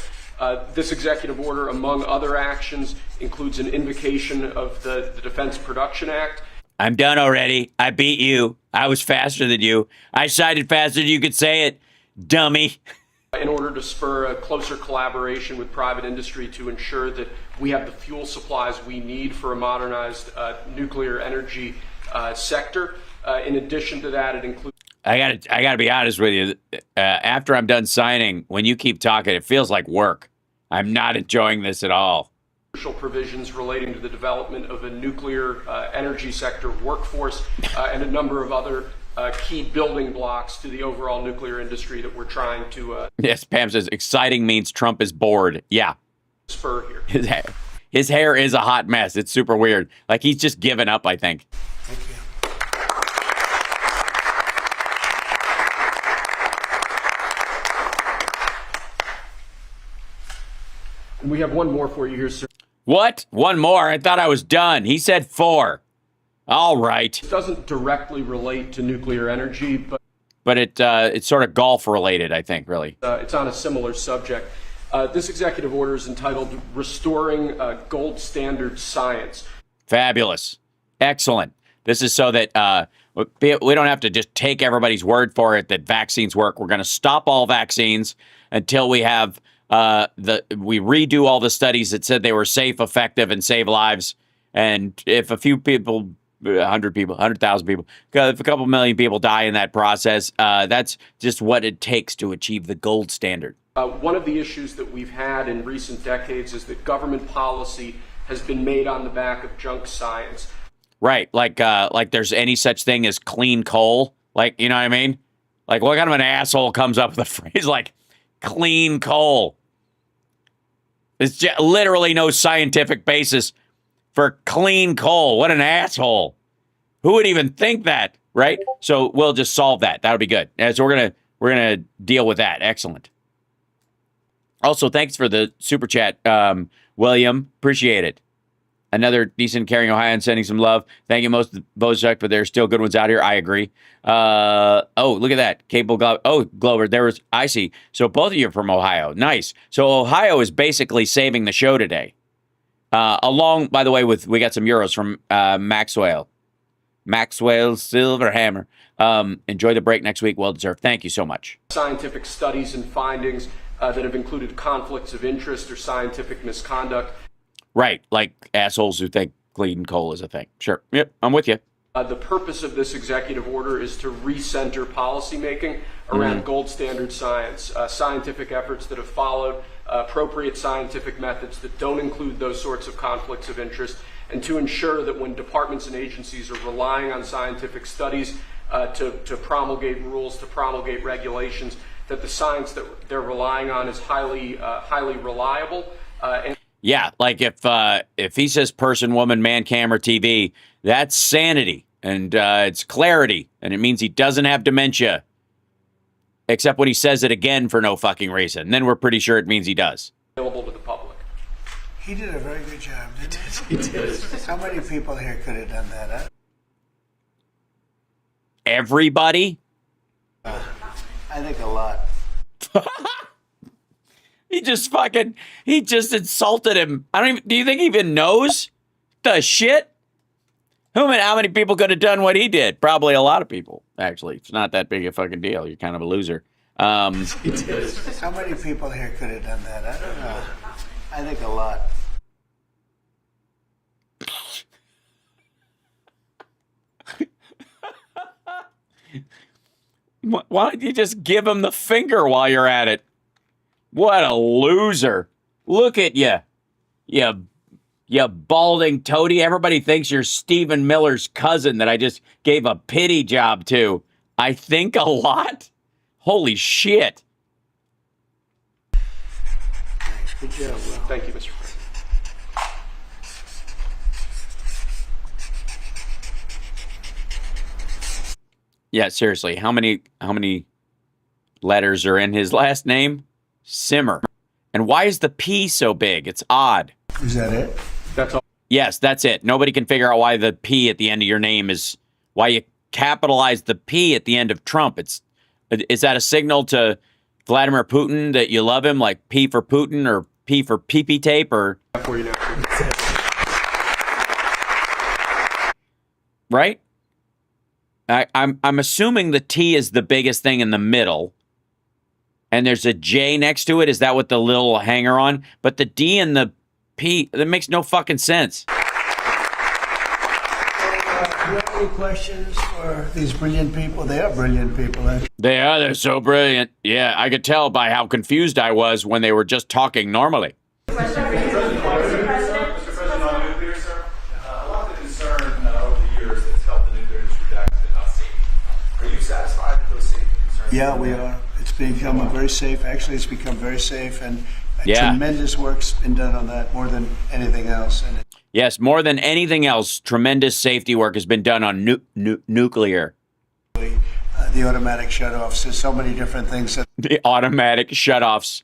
This executive order, among other actions, includes an invocation of the Defense Production Act. I'm done already. I beat you. I was faster than you. I cited faster than you could say it, dummy. In order to spur a closer collaboration with private industry to ensure that we have the fuel supplies we need for a modernized nuclear energy sector. In addition to that, it includes... I gotta be honest with you. After I'm done signing, when you keep talking, it feels like work. I'm not enjoying this at all. Crucial provisions relating to the development of a nuclear energy sector workforce and a number of other key building blocks to the overall nuclear industry that we're trying to... Yes, Pam says, exciting means Trump is bored. Yeah. ...spur here. His hair is a hot mess. It's super weird. Like, he's just given up, I think. Thank you. And we have one more for you here, sir. What? One more? I thought I was done. He said 4. All right. It doesn't directly relate to nuclear energy, but it's sort of golf related, I think, really. It's on a similar subject. This executive order is entitled Restoring Gold Standard Science. Fabulous. Excellent. This is so that we don't have to just take everybody's word for it that vaccines work. We're going to stop all vaccines until we have we redo all the studies that said they were safe, effective, and save lives. And if a few people 100 people, 100,000 people. If a couple million people die in that process, that's just what it takes to achieve the gold standard. One of the issues that we've had in recent decades is that government policy has been made on the back of junk science. Right, like there's any such thing as clean coal. Like, you know what I mean? Like, what kind of an asshole comes up with a phrase like clean coal? There's literally no scientific basis for clean coal. What an asshole. Who would even think that, right? So we'll just solve that. That'll be good. So we're gonna deal with that. Excellent. Also, thanks for the super chat, William. Appreciate it. Another decent Carrying Ohio sending some love. Thank you, most of those suck, but there's still good ones out here. I agree. Oh, look at that. Capable Glover. Oh, Glover, I see. So both of you are from Ohio. Nice. So Ohio is basically saving the show today. Along, by the way, we got some euros from Maxwell Silverhammer. Enjoy the break next week. Well deserved. Thank you so much. Scientific studies and findings that have included conflicts of interest or scientific misconduct. Right, like assholes who think clean coal is a thing. Sure. Yep, I'm with you. The purpose of this executive order is to recenter policymaking around gold standard science, scientific efforts that have followed appropriate scientific methods that don't include those sorts of conflicts of interest, and to ensure that when departments and agencies are relying on scientific studies to promulgate rules, to promulgate regulations, that the science that they're relying on is highly reliable. Yeah, like if he says person, woman, man, camera, TV, that's sanity, and it's clarity, and it means he doesn't have dementia. Except when he says it again for no fucking reason. Then we're pretty sure it means he does. Available to the public. He did a very good job, didn't he? He did. How many people here could have done that, huh? Everybody? I think a lot. He just insulted him. Do you think he even knows the shit? How many people could have done what he did? Probably a lot of people, actually. It's not that big a fucking deal. You're kind of a loser. He did. How many people here could have done that? I don't know. I think a lot. Why don't you just give him the finger while you're at it? What a loser. Look at you. You balding toady. Everybody thinks you're Stephen Miller's cousin that I just gave a pity job to. I think a lot? Holy shit. Good job, Will. Thank you, Mr. President. Yeah, seriously. How many letters are in his last name? Simmer. And why is the P so big? It's odd. Is that it? That's all. Yes, that's it. Nobody can figure out why the P at the end of your name is why you capitalize the P at the end of Trump. Is that a signal to Vladimir Putin that you love him, like P for Putin or P for pee-pee tape or For you now. right? I'm assuming the T is the biggest thing in the middle. And there's a J next to it. Is that what the little hanger on? But the D and the P, that makes no fucking sense. Do you have any questions for these brilliant people? They are brilliant people, eh? They're so brilliant. Yeah, I could tell by how confused I was when they were just talking normally. Mr. President, on nuclear, sir, a lot of the concern over the years that's helped the nuclear industry back to not safety. Are you satisfied with those safety concerns? Yeah, we are. It's become very safe. Actually, it's become very safe, and Yeah. tremendous work's been done on that more than anything else. And Yes, more than anything else, tremendous safety work has been done on nuclear. the automatic shutoffs. There's so many different things that The automatic shutoffs.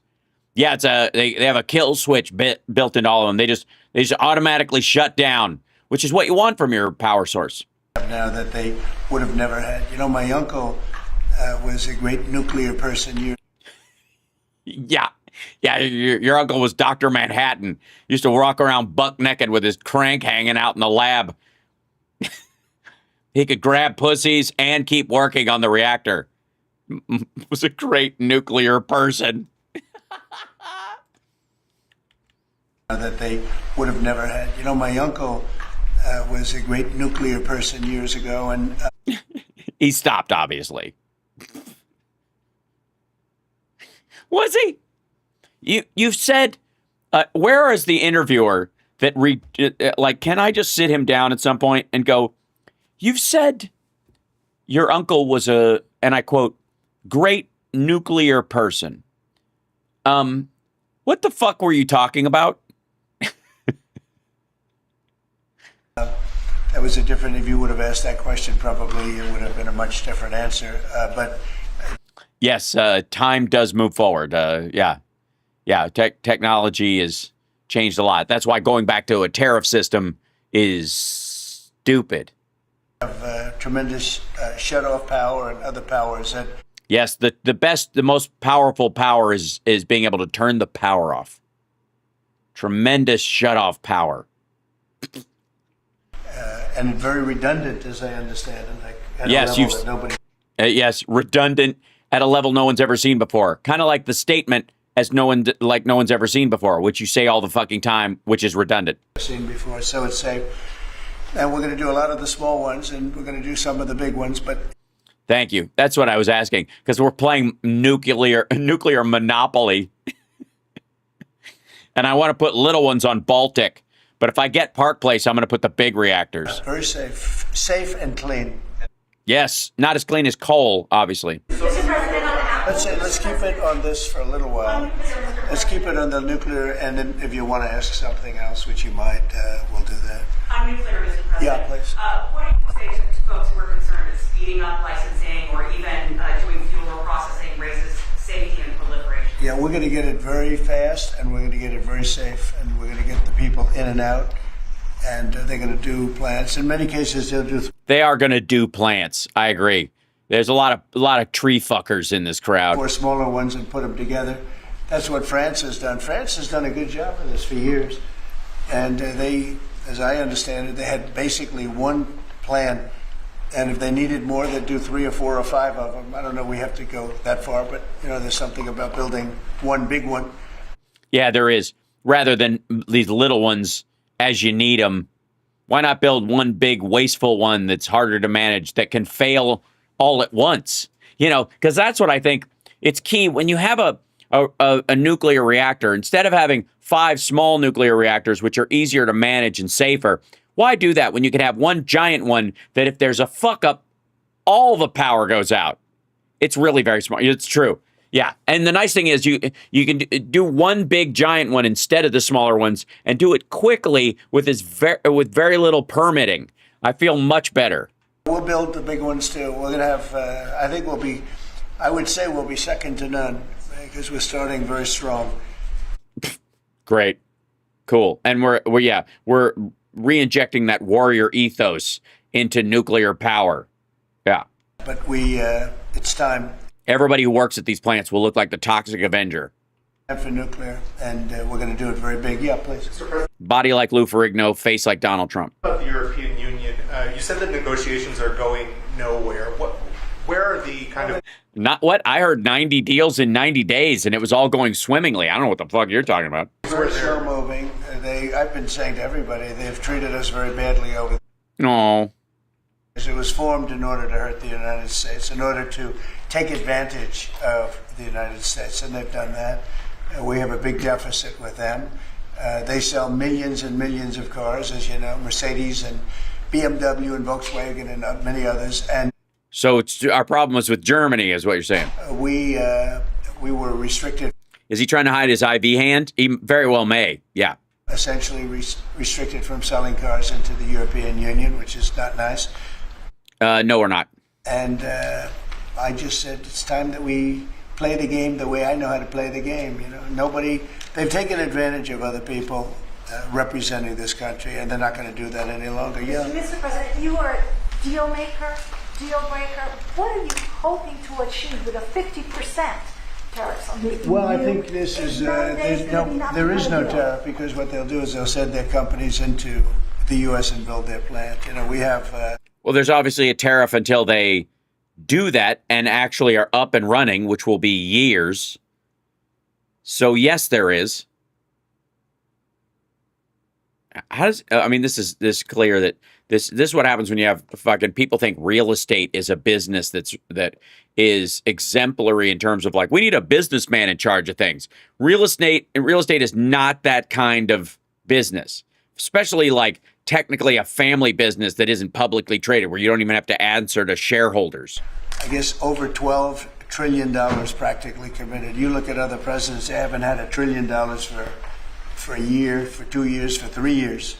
Yeah, they have a kill switch built into all of them. They just automatically shut down, which is what you want from your power source. now that they would have never had. You know, my uncle was a great nuclear person. Yeah. Your uncle was Dr. Manhattan. Used to walk around buck naked with his crank hanging out in the lab. He could grab pussies and keep working on the reactor. Was a great nuclear person. That they would have never had. You know, my uncle was a great nuclear person years ago, and He stopped, obviously. Was he? You've said, where is the interviewer that can I just sit him down at some point and go, you've said your uncle was and I quote, great nuclear person. What the fuck were you talking about? that was a different, if you would have asked that question, probably it would have been a much different answer. But Yes, time does move forward. Yeah. Technology has changed a lot. That's why going back to a tariff system is stupid. have tremendous shut-off power and other powers that. Yes, the most powerful power is being able to turn the power off. Tremendous shut-off power. And very redundant, as I understand it. Like, at Yes, a level that nobody. Yes, redundant at a level no one's ever seen before. Kind of like the statement as no one's ever seen before, which you say all the fucking time, which is redundant. Seen before, so it's safe. And we're going to do a lot of the small ones, and we're going to do some of the big ones. But thank you. That's what I was asking, because we're playing nuclear monopoly, and I want to put little ones on Baltic. But if I get Park Place, I'm going to put the big reactors. Very safe and clean. Yes, not as clean as coal, obviously. Let's keep it on this for a little while. Let's keep it on the nuclear, and then if you want to ask something else, which you might, we'll do that. On nuclear, Mr. President. Yeah, please. What do you say to folks who are concerned that speeding up licensing or even doing fuel processing raises safety and proliferation? Yeah, we're going to get it very fast, and we're going to get it very safe, and we're going to get the people in and out, and they're going to do plants. In many cases, they'll do. They are going to do plants. I agree. There's a lot of tree fuckers in this crowd. 4 smaller ones and put them together. That's what France has done. France has done a good job of this for years, and they, as I understand it, they had basically one plan, and if they needed more, they'd do 3 or 4 or 5 of them. I don't know. We have to go that far, but there's something about building one big one. Yeah, there is. Rather than these little ones as you need them, why not build one big wasteful one that's harder to manage, that can fail all at once? Because that's what I think it's key when you have a nuclear reactor. Instead of having 5 small nuclear reactors, which are easier to manage and safer, why do that when you can have one giant one that if there's a fuck up, all the power goes out? It's really very smart. It's true. Yeah. And the nice thing is you can do one big giant one instead of the smaller ones and do it quickly with very little permitting. I feel much better. We'll build the big ones too. We're going to have, I would say we'll be second to none because we're starting very strong. Great. Cool. And we're re-injecting that warrior ethos into nuclear power. Yeah. But it's time. Everybody who works at these plants will look like the Toxic Avenger. For nuclear, and we're going to do it very big. Yeah, please. Body like Lou Ferrigno, face like Donald Trump. About the European Union, you said that negotiations are going nowhere. Where are the kind of... Not what? I heard 90 deals in 90 days, and it was all going swimmingly. I don't know what the fuck you're talking about. Very slow moving. I've been saying to everybody, they've treated us very badly over. No. It was formed in order to hurt the United States, in order to take advantage of the United States, and they've done that. We have a big deficit with them. They sell millions and millions of cars, as you know, Mercedes and BMW and Volkswagen and many others. And so our problem was with Germany, is what you're saying. We were restricted. Is he trying to hide his IV hand? He very well may. Yeah. Essentially restricted from selling cars into the European Union, which is not nice. No, we're not. And I just said it's time that we play the game the way I know how to play the game. They've taken advantage of other people representing this country, and they're not going to do that any longer. Yeah. Mr. President, you are a deal maker, deal breaker. What are you hoping to achieve with a 50% tariffs on the EU? Well, I think this is there is no tariff, because what they'll do is they'll send their companies into the U.S. and build their plant. We have. Well, there's obviously a tariff until they do that and actually are up and running, which will be years. So yes, there is. how does I mean this clear that this is what happens when you have fucking people think real estate is a business that is exemplary in terms of like we need a businessman in charge of things. Real estate is not that kind of business, especially like technically a family business that isn't publicly traded where you don't even have to answer to shareholders. I guess over $12 trillion practically committed. You look at other presidents, they haven't had $1 trillion for a year, for 2 years, for 3 years.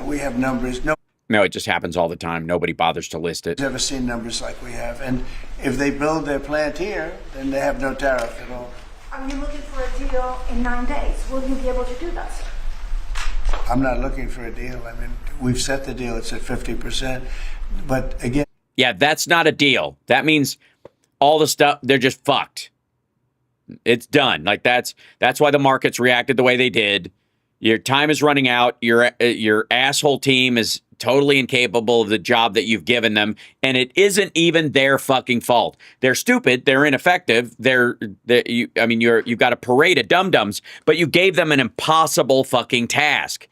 We have numbers. No, it just happens all the time. Nobody bothers to list it. Never seen numbers like we have. And if they build their plant here, then they have no tariff at all. Are you looking for a deal in 9 days? Will you be able to do that, sir? I'm not looking for a deal. I mean, we've set the deal. It's at 50%. But again, yeah, that's not a deal. That means all the stuff, they're just fucked. It's done. Like that's why the markets reacted the way they did. Your time is running out. Your asshole team is totally incapable of the job that you've given them, and it isn't even their fucking fault. They're stupid. They're ineffective. You've got a parade of dum-dums, but you gave them an impossible fucking task,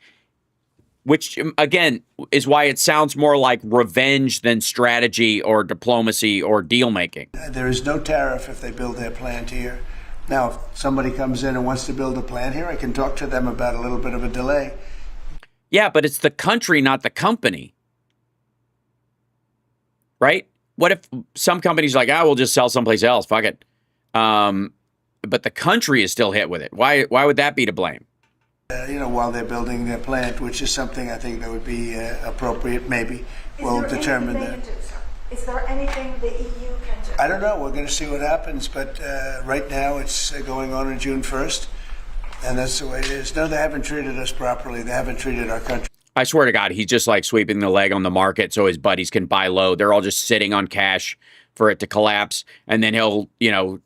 which again is why it sounds more like revenge than strategy or diplomacy or deal making. There is no tariff if they build their plant here. Now, if somebody comes in and wants to build a plant here, I can talk to them about a little bit of a delay. Yeah, but it's the country, not the company. Right? What if some companies are like, we'll just sell someplace else. Fuck it. But the country is still hit with it. Why would that be to blame? While they're building their plant, which is something I think that would be appropriate, maybe. We'll determine that. Is there anything the EU can do? I don't know. We're going to see what happens. But right now it's going on June 1st. And that's the way it is. No, they haven't treated us properly. They haven't treated our country. I swear to God, he's just like sweeping the leg on the market so his buddies can buy low. They're all just sitting on cash for it to collapse. And then he'll,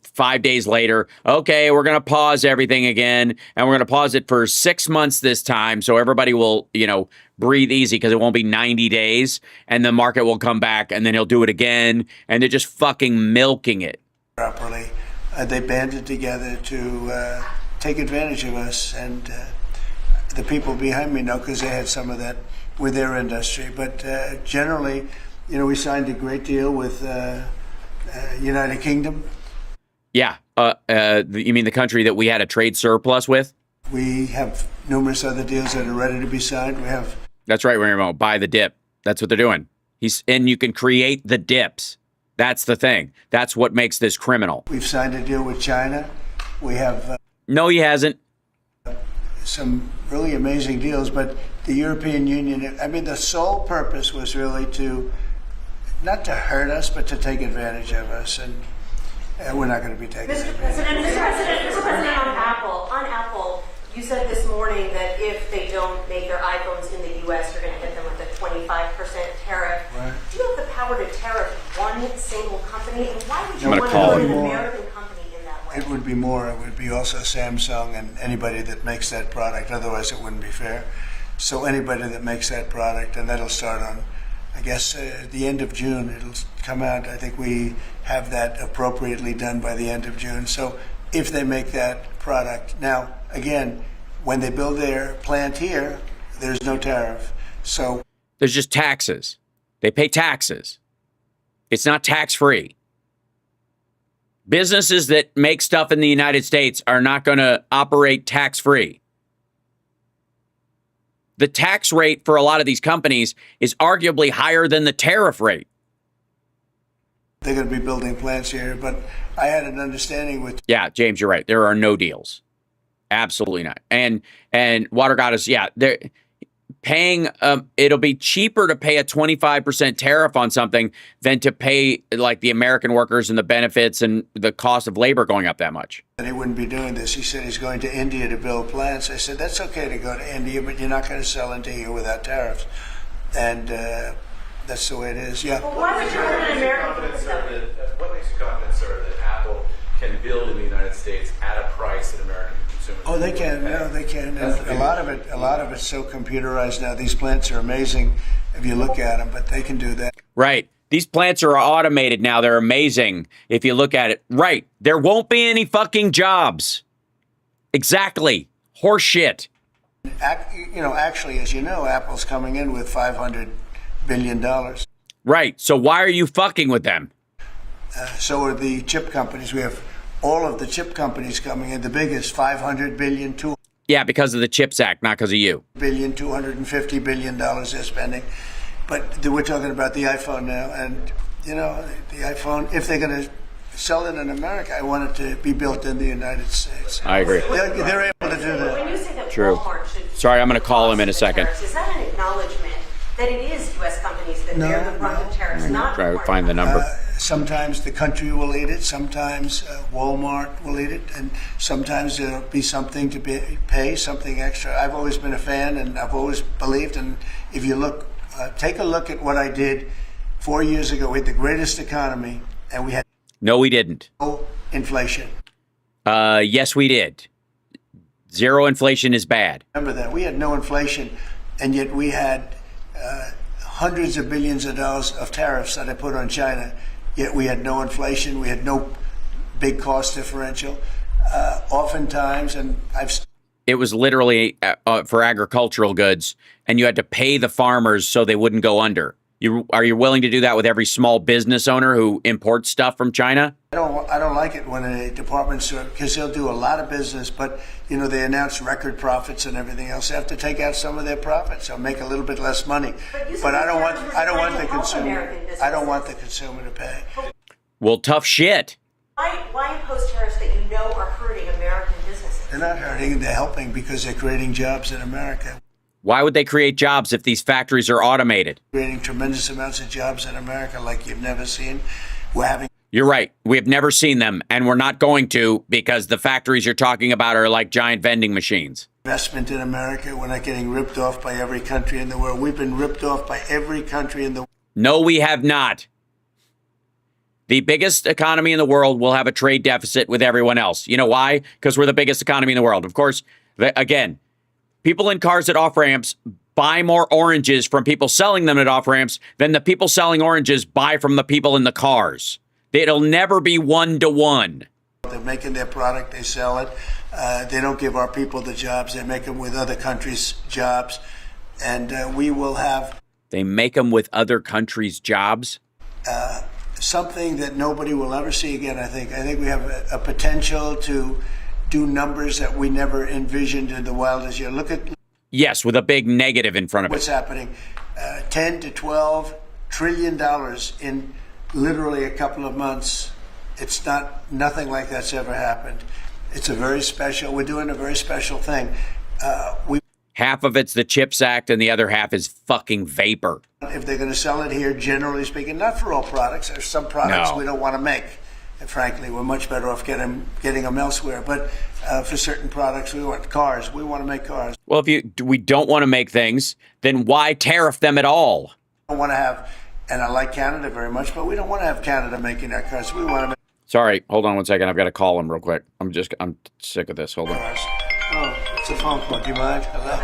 5 days later, okay, we're going to pause everything again. And we're going to pause it for 6 months this time. So everybody will, breathe easy because it won't be 90 days. And the market will come back and then he'll do it again. And they're just fucking milking it. Properly. They banded together to take advantage of us, and the people behind me know because they had some of that with their industry. But generally, we signed a great deal with United Kingdom. Yeah, you mean the country that we had a trade surplus with? We have numerous other deals that are ready to be signed. That's right, Raymond. Buy the dip. That's what they're doing. And you can create the dips. That's the thing. That's what makes this criminal. We've signed a deal with China. We have. No, he hasn't. Some really amazing deals, but the European Union, the sole purpose was really not to hurt us, but to take advantage of us, and we're not going to be taking Mr. advantage. Mr. President, on Apple, you said this morning that if they don't make their iPhones in the U.S., you're going to hit them with a 25% tariff. Right. Do you have the power to tariff one single company, and why would you I'm want gonna to call put it. an American company in that way? It would be more. It would be also Samsung and anybody that makes that product. Otherwise, it wouldn't be fair. So anybody that makes that product, and that'll start on, I guess, the end of June. It'll come out. I think we have that appropriately done by the end of June. So if they make that product. Now, again, when they build their plant here, there's no tariff. So there's just taxes. They pay taxes. It's not tax-free. Businesses that make stuff in the United States are not going to operate tax-free. The tax rate for a lot of these companies is arguably higher than the tariff rate. They're going to be building plants here, but I had an understanding with. Yeah, James, you're right. There are no deals. Absolutely not. And Water Goddess, they're paying. It'll be cheaper to pay a 25% tariff on something than to pay like the American workers and the benefits and the cost of labor going up that much. And he wouldn't be doing this. He said he's going to India to build plants. I said that's okay to go to India, but you're not going to sell into here without tariffs. And that's the way it is. Yeah. Well, why would you want an American company? What makes you confident, sir, that Apple can build in the United States at a price that American consumers? Oh, they can. No, they can. And a lot of it's so computerized now. These plants are amazing if you look at them, but they can do that. Right. These plants are automated now. They're amazing if you look at it. Right. There won't be any fucking jobs. Exactly. Horse shit. Actually, as you know, Apple's coming in with $500 billion. Right. So why are you fucking with them? So are the chip companies. We have all of the chip companies coming in. The biggest, $500 billion, $200 Yeah, because of the CHIPS Act, not because of you. billion, $250 billion they're spending. But we're talking about the iPhone now. And, the iPhone, if they're going to sell it in America, I want it to be built in the United States. I agree. They're able to do that. When you say that True. Walmart should... Sorry, I'm going to call him in a second. Tariffs, is that an acknowledgement that it is U.S. companies that bear the brunt of tariffs, not Try to foreign find the companies? number. Sometimes the country will eat it. Sometimes Walmart will eat it. And sometimes there'll be something to pay, something extra. I've always been a fan, and I've always believed. And if you look, take a look at what I did 4 years ago. We had the greatest economy, and we had No, we didn't. no inflation. Yes, we did. Zero inflation is bad. Remember that. We had no inflation, and yet we had hundreds of billions of dollars of tariffs that I put on China, yet we had no inflation. We had no big cost differential. Oftentimes, and It was literally for agricultural goods, and you had to pay the farmers so they wouldn't go under. Are you willing to do that with every small business owner who imports stuff from China? I don't like it when a department store, because they'll do a lot of business, but they announce record profits and everything else. They have to take out some of their profits. They'll make a little bit less money. But I don't want the consumer to pay. Well, tough shit. Why impose tariffs that you know are hurting American businesses? They're not hurting, they're helping because they're creating jobs in America. Why would they create jobs if these factories are automated? Creating tremendous amounts of jobs in America like you've never seen. You're right. We have never seen them, and we're not going to, because the factories you're talking about are like giant vending machines. Investment in America. We're not getting ripped off by every country in the world. We've been ripped off by every country in the world. No, we have not. The biggest economy in the world will have a trade deficit with everyone else. You know why? Because we're the biggest economy in the world. Of course, again, people in cars at off-ramps buy more oranges from people selling them at off-ramps than the people selling oranges buy from the people in the cars. It'll never be 1-to-1. They're making their product, they sell it. They don't give our people the jobs. They make them with other countries' jobs. And we will have... They make them with other countries' jobs? Something that nobody will ever see again, I think. I think we have a potential to do numbers that we never envisioned in the wildest year. Look at... Yes, with a big negative in front of it. What's happening? 10 to 12 trillion dollars in literally a couple of months. It's nothing like that's ever happened. We're doing a very special thing. Half of it's the CHIPS Act and the other half is fucking vapor. If they're going to sell it here, generally speaking, not for all products. There's some products we don't want to make. And frankly, we're much better off getting them elsewhere. But for certain products, we want cars. We want to make cars. Well, if we don't want to make things, then why tariff them at all? I don't want to have, and I like Canada very much, but we don't want to have Canada making our cars. We want to make Sorry, hold on one second. I've got to call him real quick. I'm sick of this. Hold on. cars. Oh, it's a phone call. Do you mind? Hello?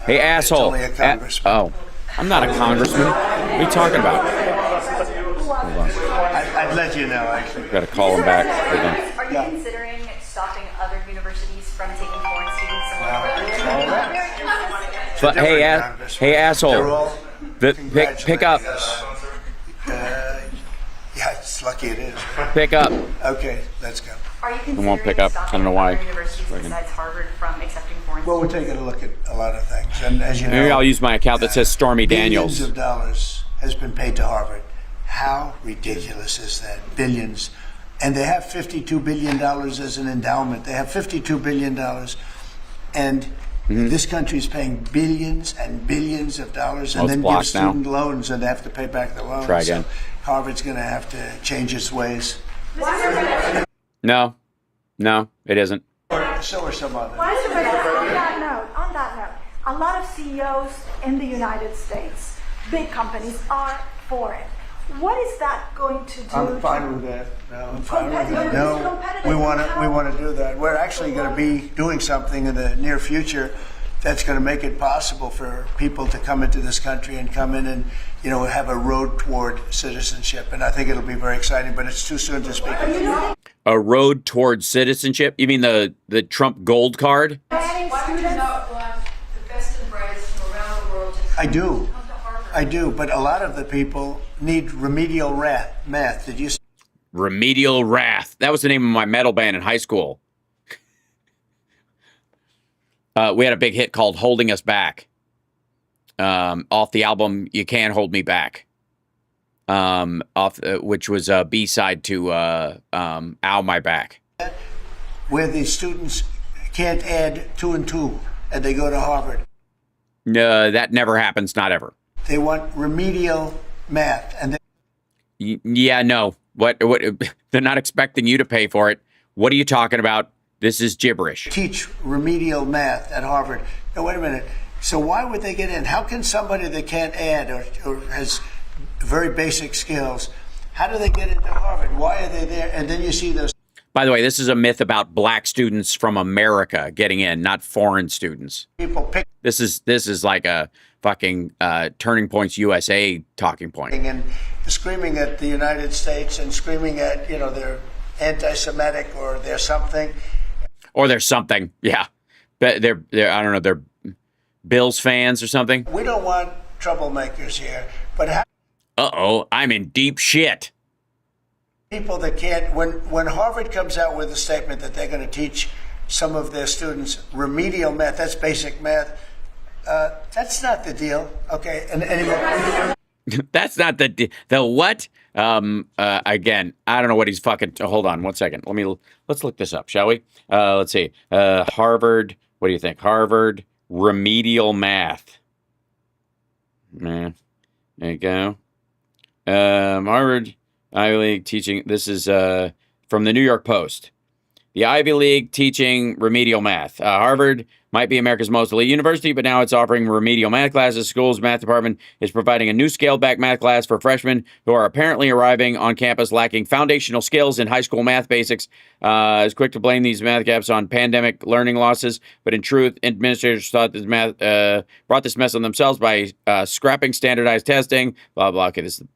Hey, asshole. It's only a congressman. I'm not a congressman. What are you talking about? Hold on. I'd let you know, actually. Got to call him back. Hold on. Are you considering stopping other universities from taking foreign students? But hey, asshole. Pick up. Yeah, it's lucky it is. Pick up. Okay, let's go. Are you considering won't pick up. I don't know why. other universities besides Harvard from accepting foreign Well, we're students? taking a look at a lot of things, and as you know, Maybe I'll use my account that says Stormy billions Daniels. of dollars has been paid to Harvard. How ridiculous is that? Billions. And they have $52 billion as an endowment. They have $52 billion. And this country is paying billions and billions of dollars and it's then give blocked now. student loans, and they have to pay back the loans. Try again. So Harvard's going to have to change its ways. No, it isn't. So are some others. On that note, a lot of CEOs in the United States, big companies, are for it. What is that going to do? I'm fine with that. No, I'm fine with that. Competitive- No, competitive we want power. to do that. We're actually going to be doing something in the near future that's going to make it possible for people to come into this country and come in and, have a road toward citizenship. And I think it'll be very exciting, but it's too soon to speak. A road towards citizenship? You mean the Trump gold card? Banning students I do. I do, but a lot of the people need remedial math. Did you see? Remedial Wrath. That was the name of my metal band in high school. We had a big hit called Holding Us Back. Off the album You Can't Hold Me Back. Which was a B-side to Ow My Back. Where the students can't add 2 and 2 and they go to Harvard. No, that never happens, not ever. They want remedial math, and yeah, no. What? They're not expecting you to pay for it. What are you talking about? This is gibberish. Teach remedial math at Harvard. Now, wait a minute. So why would they get in? How can somebody that can't add or has very basic skills, how do they get into Harvard? Why are they there? And then you see those. By the way, this is a myth about black students from America getting in, not foreign students. People pick. This is like a fucking Turning Points USA talking point. And screaming at the United States and screaming at, they're anti-Semitic or they're something. Or there's something, yeah. They're I don't know, they're Bills fans or something. We don't want troublemakers here, but uh-oh, I'm in deep shit. People that can't, when Harvard comes out with a statement that they're going to teach some of their students remedial math, that's basic math, that's not the deal, okay? And anyway. That's not the what? Again, I don't know what he's fucking. Hold on 1 second. Let's look this up, shall we? Let's see. Harvard. What do you think? Harvard remedial math. There you go. Harvard Ivy League teaching. This is from the New York Post. The Ivy League teaching remedial math. Harvard might be America's most elite university, but now it's offering remedial math classes. School's math department is providing a new scaled-back math class for freshmen who are apparently arriving on campus lacking foundational skills in high school math basics. Is quick to blame these math gaps on pandemic learning losses, but in truth, administrators thought this math brought this mess on themselves by scrapping standardized testing. Blah blah. Okay, this is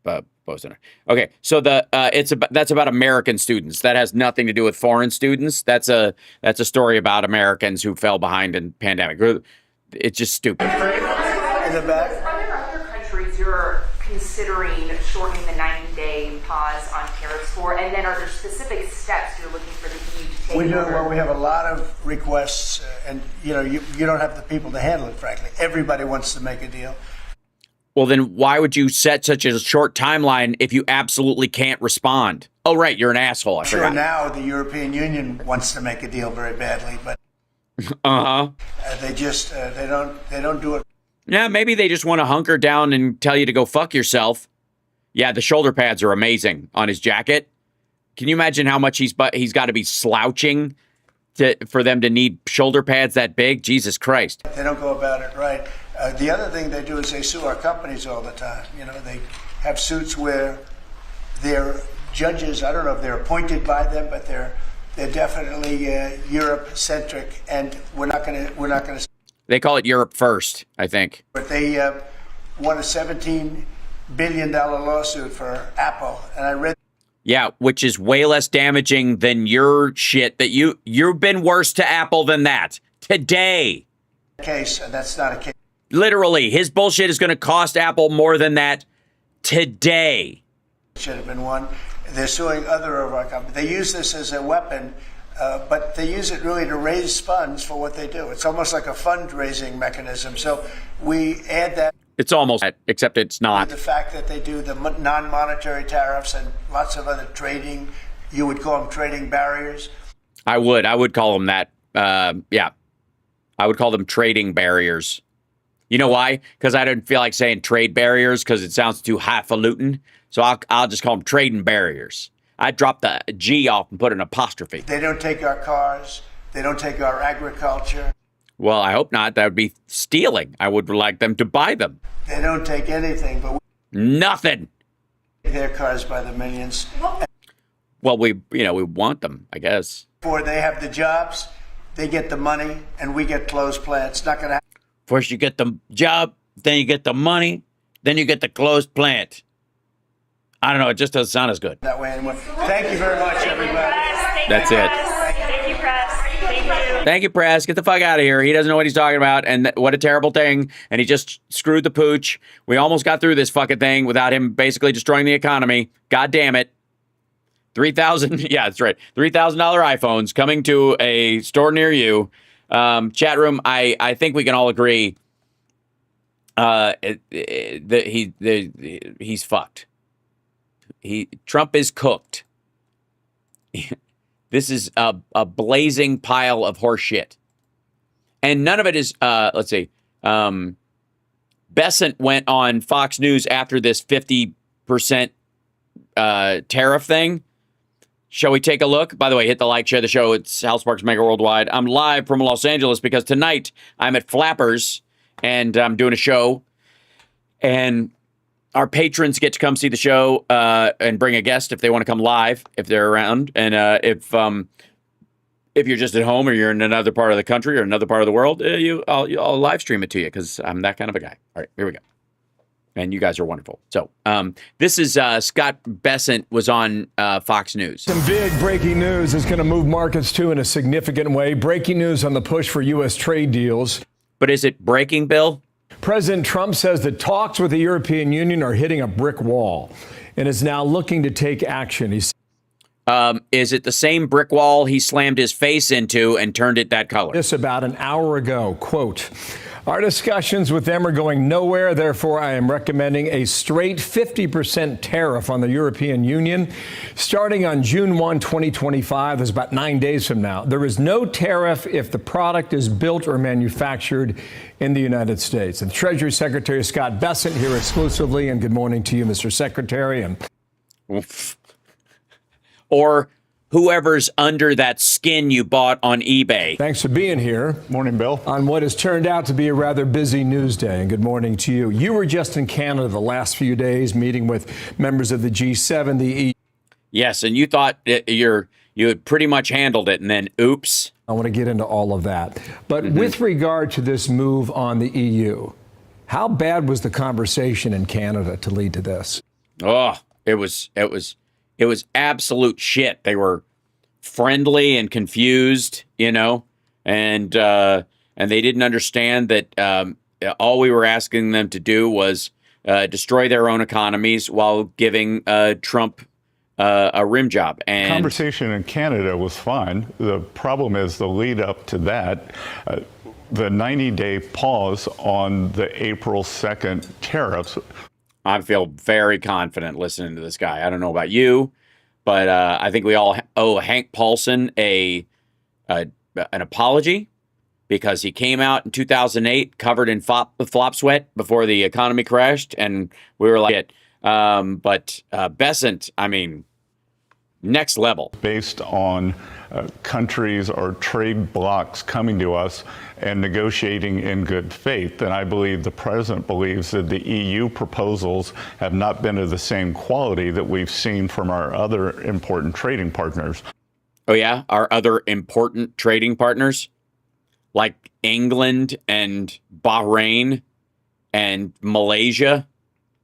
Post Center. Okay, so that's about American students. That has nothing to do with foreign students. That's a story about Americans who fell behind in pandemic. It's just stupid. In the back. Are there other countries you're considering shortening the 90-day pause on tariffs for? And then are there specific steps you're looking for the EU to take? We have a lot of requests, and you don't have the people to handle it. Frankly, everybody wants to make a deal. Well, then why would you set such a short timeline if you absolutely can't respond? Oh, right, you're an asshole. I forgot. Now the European Union wants to make a deal very badly, but they just they don't do it. Yeah, maybe they just want to hunker down and tell you to go fuck yourself. Yeah, the shoulder pads are amazing on his jacket. Can you imagine how much he's got to be slouching for them to need shoulder pads that big? Jesus Christ. They don't go about it right. The other thing they do is they sue our companies all the time. They have suits where their judges, I don't know if they're appointed by them, but they're definitely Europe-centric, and we're not going to. They call it Europe first, I think. But they won a $17 billion lawsuit for Apple, and I read. Yeah, which is way less damaging than your shit that you've been worse to Apple than that today. Case, and that's not a case. Literally, his bullshit is going to cost Apple more than that today. Should have been one. They're suing other of our companies. They use this as a weapon, but they use it really to raise funds for what they do. It's almost like a fundraising mechanism. So we add that. It's almost, except it's not. The fact that they do the non-monetary tariffs and lots of other trading, you would call them trading barriers. I would call them that. Yeah. I would call them trading barriers. You know why? Because I didn't feel like saying trade barriers because it sounds too highfalutin. So I'll just call them trading barriers. I dropped the G off and put an apostrophe. They don't take our cars. They don't take our agriculture. Well, I hope not. That would be stealing. I would like them to buy them. They don't take anything, but nothing. Their cars by the millions. Well, we want them, I guess. Before they have the jobs, they get the money, and we get closed plants. Not going to happen. First you get the job, then you get the money, then you get the closed plant. I don't know. It just doesn't sound as good. That way anymore. Thank you very much, everybody. That's it. Thank you, press. Thank you, press. Get the fuck out of here. He doesn't know what he's talking about, and what a terrible thing. And he just screwed the pooch. We almost got through this fucking thing without him basically destroying the economy. God damn it. 3,000. Yeah, that's right. $3,000 iPhones coming to a store near you. Chat room. I think we can all agree. He's fucked. Trump is cooked. This is a blazing pile of horse shit. And none of it is, let's see, Besant went on Fox News after this 50% tariff thing. Shall we take a look? By the way, hit the like, share the show. It's Hal Sparks Megaworldwide. I'm live from Los Angeles because tonight I'm at Flappers and I'm doing a show. And our patrons get to come see the show and bring a guest if they want to come live, if they're around. And if you're just at home or you're in another part of the country or another part of the world, I'll live stream it to you because I'm that kind of a guy. All right, here we go. And you guys are wonderful. So this is Scott Besant was on Fox News. Some big breaking news is going to move markets too in a significant way. Breaking news on the push for U.S. trade deals. But is it breaking, Bill? President Trump says that talks with the European Union are hitting a brick wall and is now looking to take action. Is it the same brick wall he slammed his face into and turned it that color? This about an hour ago. Quote, our discussions with them are going nowhere. Therefore, I am recommending a straight 50% tariff on the European Union starting on June 1, 2025. That's about 9 days from now. There is no tariff if the product is built or manufactured in the United States. And Treasury Secretary Scott Besant here exclusively. And good morning to you, Mr. Secretary. And or whoever's under that skin you bought on eBay. Thanks for being here. Morning, Bill. On what has turned out to be a rather busy news day. And good morning to you. You were just in Canada the last few days meeting with members of the G7, the EU. Yes, and you thought you had pretty much handled it, and then oops. I want to get into all of that. But with regard to this move on the EU, how bad was the conversation in Canada to lead to this? Oh, it was absolute shit. They were friendly and confused, and they didn't understand that all we were asking them to do was destroy their own economies while giving Trump a rim job. And conversation in Canada was fine. The problem is the lead up to that, the 90-day pause on the April 2nd tariffs. I feel very confident listening to this guy. I don't know about you, but I think we all owe Hank Paulson an apology because he came out in 2008 covered in flop sweat before the economy crashed, and we were like, but Besant, I mean, next level. Based on countries or trade blocs coming to us and negotiating in good faith. And I believe the president believes that the EU proposals have not been of the same quality that we've seen from our other important trading partners. Oh, yeah? Our other important trading partners? Like England and Bahrain and Malaysia?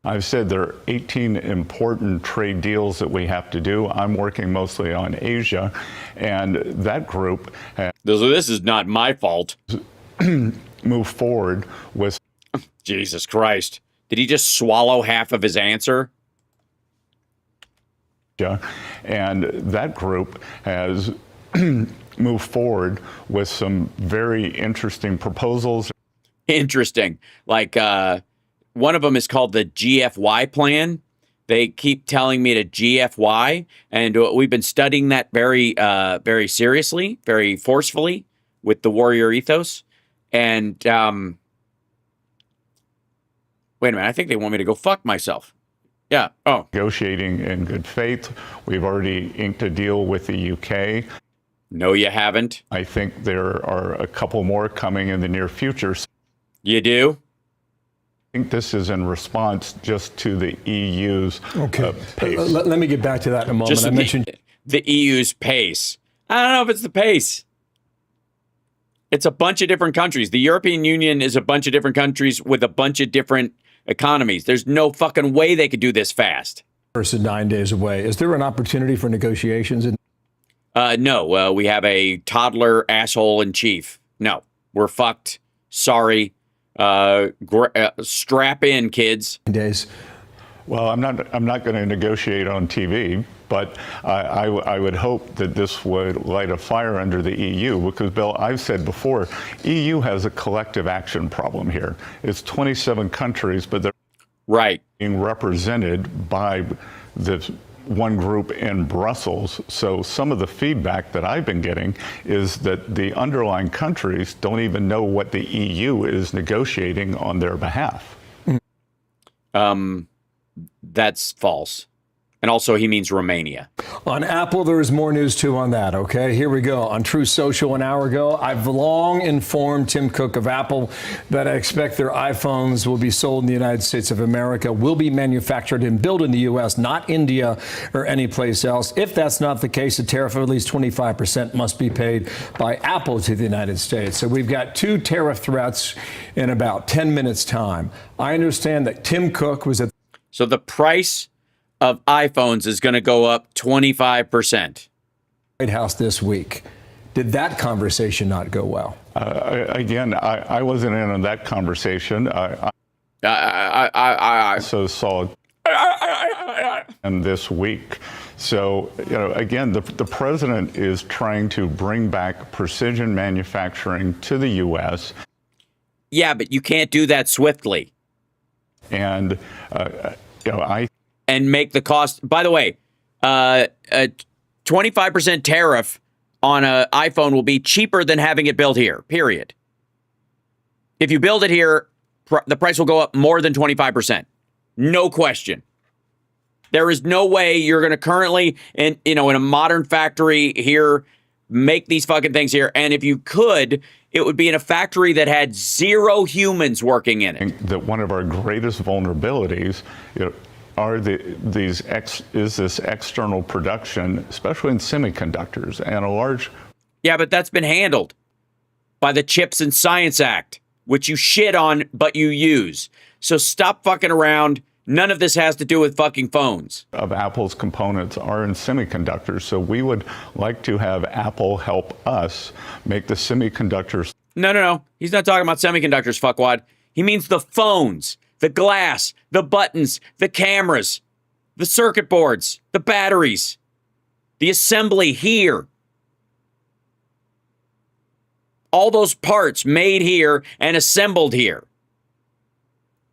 I've said there are 18 important trade deals that we have to do. I'm working mostly on Asia, and that group has this is not my fault. Move forward with. Jesus Christ. Did he just swallow half of his answer? Yeah, and that group has moved forward with some very interesting proposals. Interesting. Like, one of them is called the GFY plan. They keep telling me to GFY, and we've been studying that very, very seriously, very forcefully with the warrior ethos. And wait a minute, I think they want me to go fuck myself. Yeah. Oh. Negotiating in good faith. We've already inked a deal with the UK. No, you haven't. I think there are a couple more coming in the near future. You do? I think this is in response just to the EU's pace. Let me get back to that in a moment. Just the EU's pace. I don't know if it's the pace. It's a bunch of different countries. The European Union is a bunch of different countries with a bunch of different economies. There's no fucking way they could do this fast. Versus 9 days away. Is there an opportunity for negotiations? No, we have a toddler asshole in chief. No, we're fucked. Sorry. Strap in, kids. Days. Well, I'm not going to negotiate on TV, but I would hope that this would light a fire under the EU because, Bill, I've said before, EU has a collective action problem here. It's 27 countries, but they're being represented by the one group in Brussels. So some of the feedback that I've been getting is that the underlying countries don't even know what the EU is negotiating on their behalf. That's false. And also, he means Romania. On Apple, there is more news, too, on that, okay? Here we go. On True Social an hour ago, I've long informed Tim Cook of Apple that I expect their iPhones will be sold in the United States of America, will be manufactured and built in the U.S., not India or any place else. If that's not the case, a tariff of at least 25% must be paid by Apple to the United States. So we've got 2 tariff threats in about 10 minutes' time. I understand that Tim Cook was at... So the price of iPhones is going to go up 25%. White House this week. Did that conversation not go well? Again, I wasn't in on that conversation. I so saw and this week. So, again, the president is trying to bring back precision manufacturing to the U.S. Yeah, but you can't do that swiftly. And, and make the cost. By the way, a 25% tariff on an iPhone will be cheaper than having it built here, period. If you build it here, the price will go up more than 25%. No question. There is no way you're going to currently, in a modern factory here, make these fucking things here. And if you could, it would be in a factory that had 0 humans working in it. That one of our greatest vulnerabilities, is this external production, especially in semiconductors, and a large... Yeah, but that's been handled by the Chips and Science Act, which you shit on, but you use. So stop fucking around. None of this has to do with fucking phones. Of Apple's components are in semiconductors, so we would like to have Apple help us make the semiconductors... No. He's not talking about semiconductors, fuckwad. He means the phones. The glass, the buttons, the cameras, the circuit boards, the batteries, the assembly here. All those parts made here and assembled here.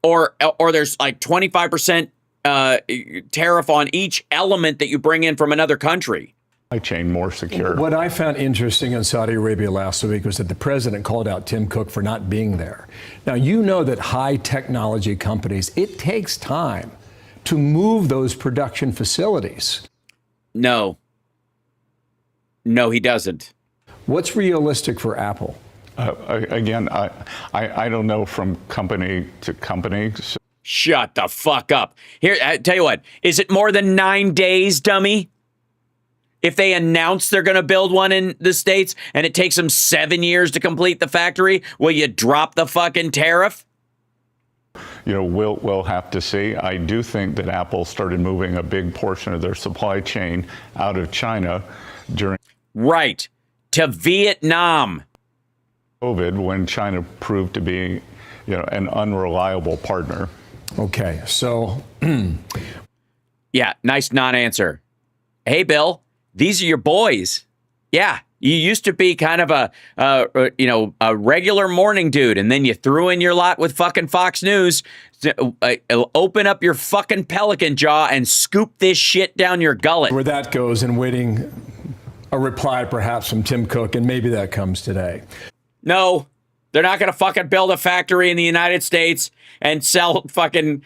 Or there's like 25% tariff on each element that you bring in from another country. Chain more secure. What I found interesting in Saudi Arabia last week was that the president called out Tim Cook for not being there. Now, you know that high technology companies, it takes time to move those production facilities. No, he doesn't. What's realistic for Apple? Again, I don't know from company to company. So. Shut the fuck up. Here, I tell you what, is it more than 9 days, dummy? If they announce they're going to build one in the States and it takes them 7 years to complete the factory, will you drop the fucking tariff? We'll have to see. I do think that Apple started moving a big portion of their supply chain out of China during... Right. To Vietnam. COVID, when China proved to be, an unreliable partner. Okay, so... Yeah, nice non-answer. Hey, Bill. These are your boys. Yeah, you used to be kind of a regular morning dude, and then you threw in your lot with fucking Fox News. Open up your fucking pelican jaw and scoop this shit down your gullet. Where that goes, and waiting a reply perhaps from Tim Cook, and maybe that comes today. No, they're not going to fucking build a factory in the United States and sell fucking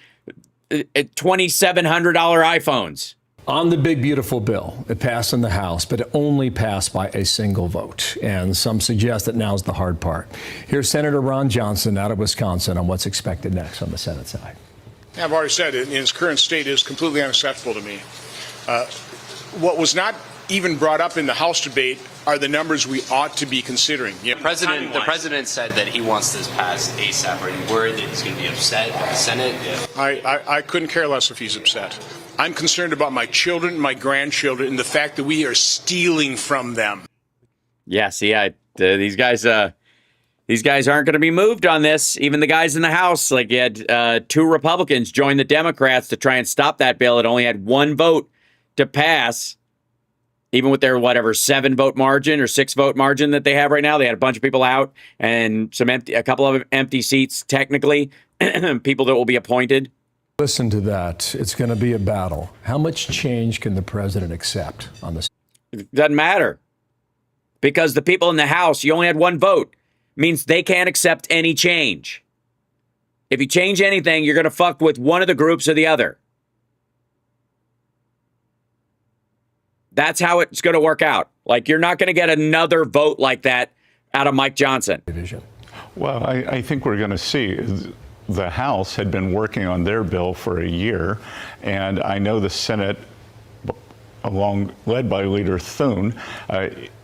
$2,700 iPhones. On the big, beautiful bill, it passed in the House, but it only passed by a single vote. And some suggest that now's the hard part. Here's Senator Ron Johnson out of Wisconsin on what's expected next on the Senate side. I've already said it, in its current state is completely unacceptable to me. What was not even brought up in the House debate are the numbers we ought to be considering. The president said that he wants this passed ASAP. Are you worried that he's going to be upset at the Senate? I couldn't care less if he's upset. I'm concerned about my children, my grandchildren, and the fact that we are stealing from them. Yeah, see, these guys aren't going to be moved on this. Even the guys in the House, like you had 2 Republicans join the Democrats to try and stop that bill. It only had 1 vote to pass. Even with their 7-vote margin or 6-vote margin that they have right now, they had a bunch of people out and a couple of empty seats, technically, people that will be appointed. Listen to that. It's going to be a battle. How much change can the president accept on this? It doesn't matter. Because the people in the House, you only had 1 vote, means they can't accept any change. If you change anything, you're going to fuck with one of the groups or the other. That's how it's going to work out. Like, you're not going to get another vote like that out of Mike Johnson. Well, I think we're going to see. The House had been working on their bill for a year, and I know the Senate, led by Leader Thune,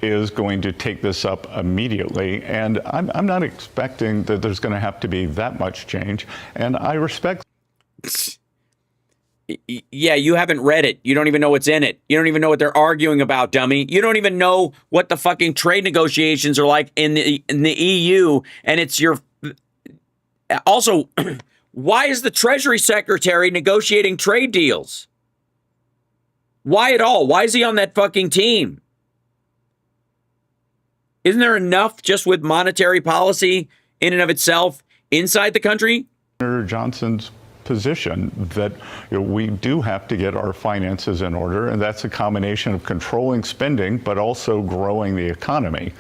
is going to take this up immediately. And I'm not expecting that there's going to have to be that much change. And I respect. Yeah, you haven't read it. You don't even know what's in it. You don't even know what they're arguing about, dummy. You don't even know what the fucking trade negotiations are like in the EU. And it's your... Also, why is the Treasury Secretary negotiating trade deals? Why at all? Why is he on that fucking team? Isn't there enough just with monetary policy in and of itself inside the country? Senator Johnson's position that we do have to get our finances in order, and that's a combination of controlling spending but also growing the economy.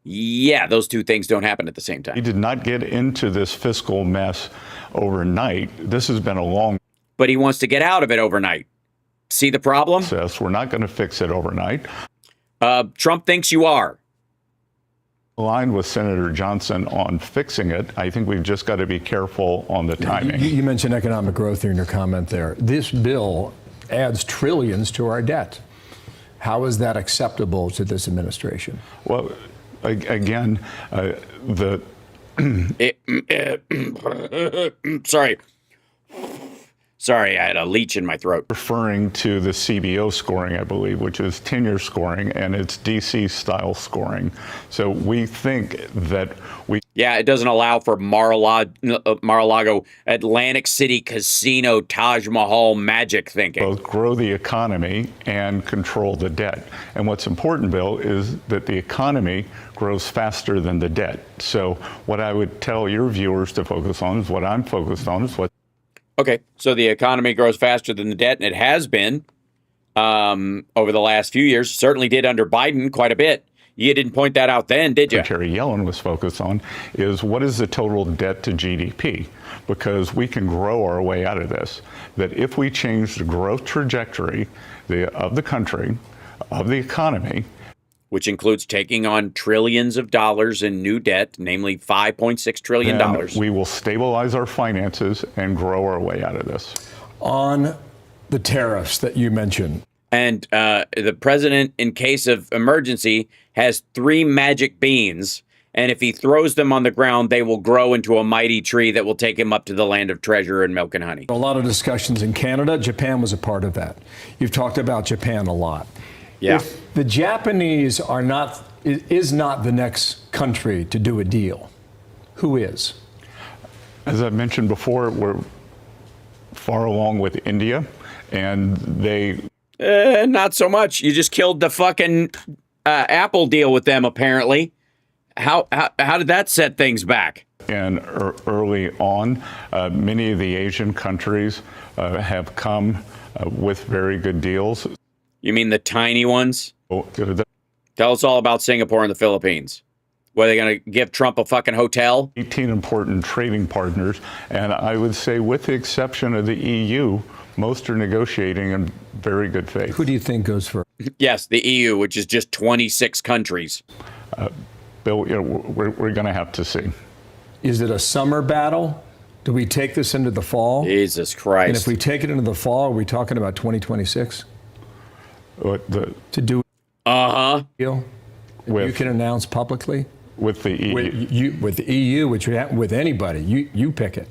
Yeah, those two things don't happen at the same time. He did not get into this fiscal mess overnight. This has been a long... But he wants to get out of it overnight. See the problem? We're not going to fix it overnight. Trump thinks you are. Aligned with Senator Johnson on fixing it. I think we've just got to be careful on the timing. You mentioned economic growth in your comment there. This bill adds trillions to our debt. How is that acceptable to this administration? Well, again, Sorry, I had a leech in my throat. Referring to the CBO scoring, I believe, which is tenure scoring, and it's DC style scoring. So we think that we... Yeah, it doesn't allow for Mar-a-Lago, Atlantic City Casino, Taj Mahal magic thinking. Both grow the economy and control the debt. And what's important, Bill, is that the economy grows faster than the debt. So what I would tell your viewers to focus on is what I'm focused on, is what... Okay, so the economy grows faster than the debt, and it has been over the last few years. Certainly did under Biden quite a bit. You didn't point that out then, did you? Secretary Yellen was focused on is what is the total debt to GDP? Because we can grow our way out of this. That if we change the growth trajectory of the country, of the economy, which includes taking on trillions of dollars in new debt, namely $5.6 trillion. We will stabilize our finances and grow our way out of this. On the tariffs that you mentioned. And the president, in case of emergency, has 3 magic beans. And if he throws them on the ground, they will grow into a mighty tree that will take him up to the land of treasure and milk and honey. A lot of discussions in Canada. Japan was a part of that. You've talked about Japan a lot. Yeah. If the Japanese is not the next country to do a deal, who is? As I mentioned before, we're far along with India, and they... Not so much. You just killed the fucking Apple deal with them, apparently. How did that set things back? And early on, many of the Asian countries have come with very good deals. You mean the tiny ones? Tell us all about Singapore and the Philippines. What, are they going to give Trump a fucking hotel? 18 important trading partners, and I would say with the exception of the EU, most are negotiating in very good faith. Who do you think goes first? Yes, the EU, which is just 26 countries. Bill, we're going to have to see. Is it a summer battle? Do we take this into the fall? Jesus Christ. And if we take it into the fall, are we talking about 2026? to do deal with, you can announce publicly with the EU. With the EU, with anybody, you pick it.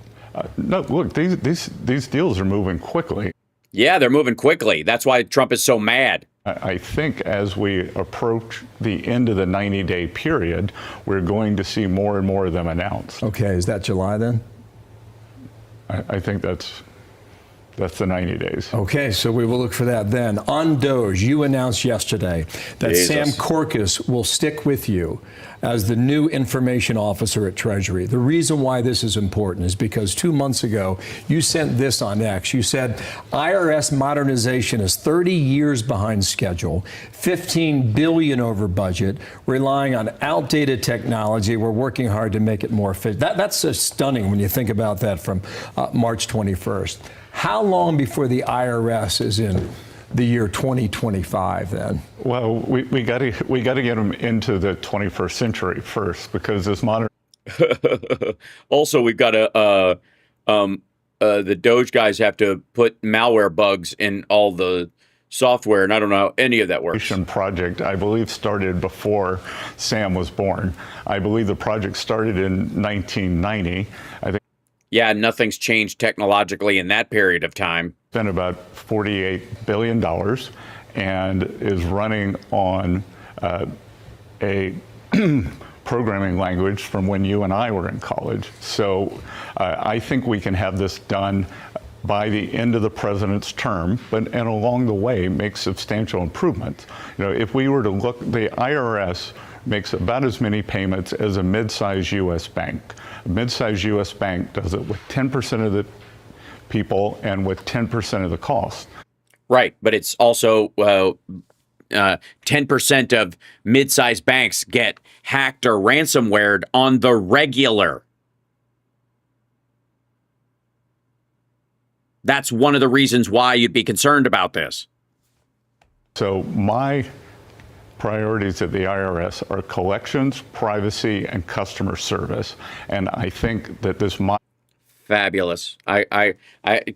No, look, these deals are moving quickly. Yeah, they're moving quickly. That's why Trump is so mad. I think as we approach the end of the 90-day period, we're going to see more and more of them announced. Okay, is that July then? I think that's the 90 days. Okay, so we will look for that then. On Doge, you announced yesterday that Sam Korkis will stick with you as the new information officer at Treasury. The reason why this is important is because 2 months ago, you sent this on X. You said IRS modernization is 30 years behind schedule, 15 billion over budget, relying on outdated technology. We're working hard to make it more efficient. That's just stunning when you think about that from March 21st. How long before the IRS is in the year 2025 then? Well, we got to get them into the 21st century first, because this modern. Also, we've got to the Doge guys have to put malware bugs in all the software, and I don't know how any of that works. Project, I believe, started before Sam was born. I believe the project started in 1990. I think. Yeah, nothing's changed technologically in that period of time. Spent about $48 billion and is running on a programming language from when you and I were in college. So I think we can have this done by the end of the president's term, and along the way make substantial improvements. You know, if we were to look, the IRS makes about as many payments as a mid-sized U.S. bank. A mid-sized U.S. bank does it with 10% of the people and with 10% of the cost. Right, but it's also 10% of mid-sized banks get hacked or ransomwared on the regular. That's one of the reasons why you'd be concerned about this. So my priorities at the IRS are collections, privacy, and customer service. And I think that this fabulous. I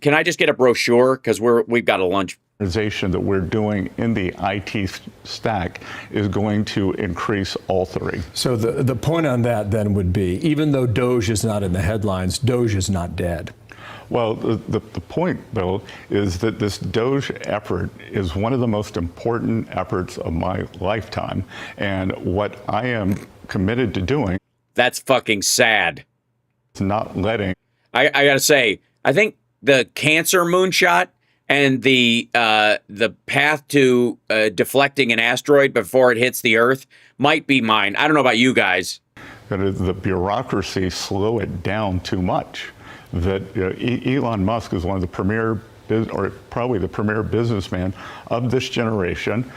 can I just get a brochure, because we've got a lunch. That we're doing in the IT stack is going to increase all three. So the point on that then would be, even though Doge is not in the headlines, Doge is not dead. Well, the point, Bill, is that this Doge effort is one of the most important efforts of my lifetime. And what I am committed to doing. That's fucking sad. It's not letting. I got to say, I think the cancer moonshot and the path to deflecting an asteroid before it hits the Earth might be mine. I don't know about you guys. The bureaucracy slow it down too much. That Elon Musk is one of the premier, or probably the premier businessman of this generation.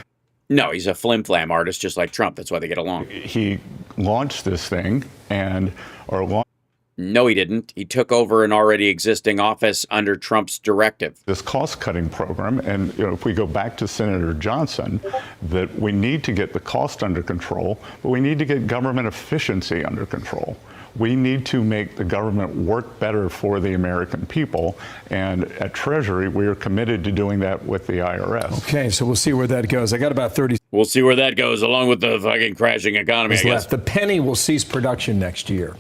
No, he's a flim-flam artist, just like Trump. That's why they get along. He launched this thing, No, he didn't. He took over an already existing office under Trump's directive. This cost-cutting program, and if we go back to Senator Johnson, that we need to get the cost under control, but we need to get government efficiency under control. We need to make the government work better for the American people. And at Treasury, we are committed to doing that with the IRS. Okay, so we'll see where that goes. I got about 30. We'll see where that goes, along with the fucking crashing economy, I guess. The penny will cease production next year.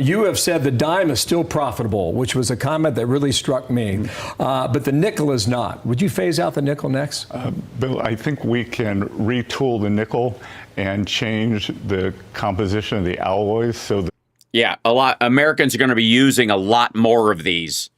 You have said the dime is still profitable, which was a comment that really struck me. But the nickel is not. Would you phase out the nickel next? Bill, I think we can retool the nickel and change the composition of the alloys so that. Yeah, a lot. Americans are going to be using a lot more of these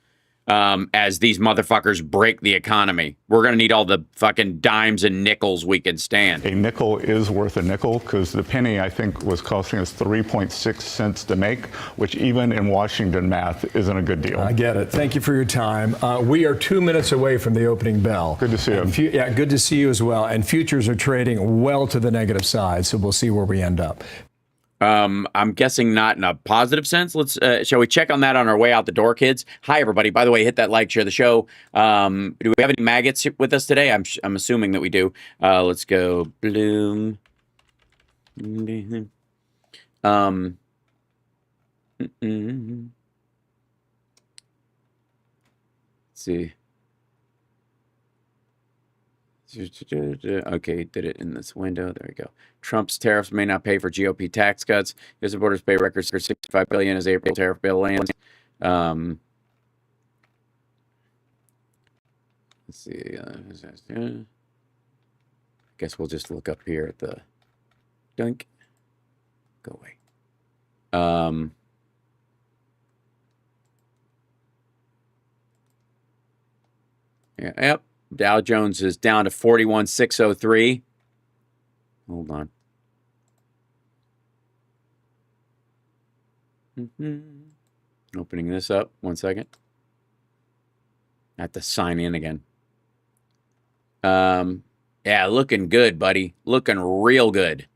as these motherfuckers break the economy. We're going to need all the fucking dimes and nickels we can stand. A nickel is worth a nickel, because the penny, I think, was costing us 3.6 cents to make, which even in Washington math isn't a good deal. I get it. Thank you for your time. We are 2 minutes away from the opening bell. Good to see you. Yeah, good to see you as well. And futures are trading well to the negative side, so we'll see where we end up. I'm guessing not in a positive sense. Let's shall we check on that on our way out the door, kids? Hi, everybody. By the way, hit that like, share the show. Do we have any maggots with us today? I'm assuming that we do. Let's go. Bloom. Let's see. Okay, did it in this window. There we go. Trump's tariffs may not pay for GOP tax cuts. U.S. supporters pay records for $65 billion as April tariff bill lands. Let's see. I guess we'll just look up here at the dunk. Go away. Yeah, yep. Dow Jones is down to 41,603. Hold on. Opening this up. 1 second. I have to sign in again. Yeah, looking good, buddy. Looking real good.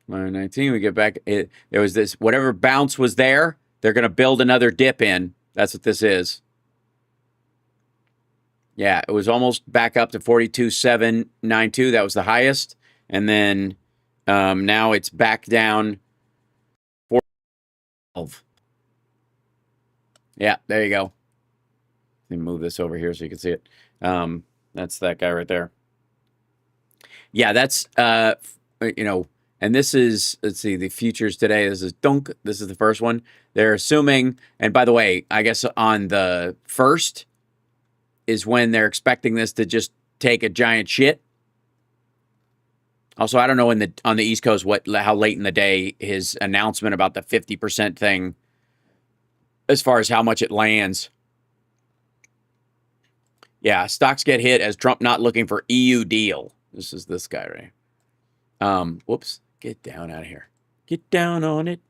19, we get back. There was this, whatever bounce was there, they're going to build another dip in. That's what this is. Yeah, it was almost back up to 42,792. That was the highest. And then now it's back down 12. Yeah, there you go. Let me move this over here so you can see it. That's that guy right there. Yeah, that's, and this is, let's see, the futures today. This is Dunk. This is the first one. They're assuming, and by the way, I guess on the first is when they're expecting this to just take a giant shit. Also, I don't know on the East Coast how late in the day his announcement about the 50% thing, as far as how much it lands. Yeah, stocks get hit as Trump not looking for EU deal. This is this guy right. Whoops. Get down out of here. Get down on it.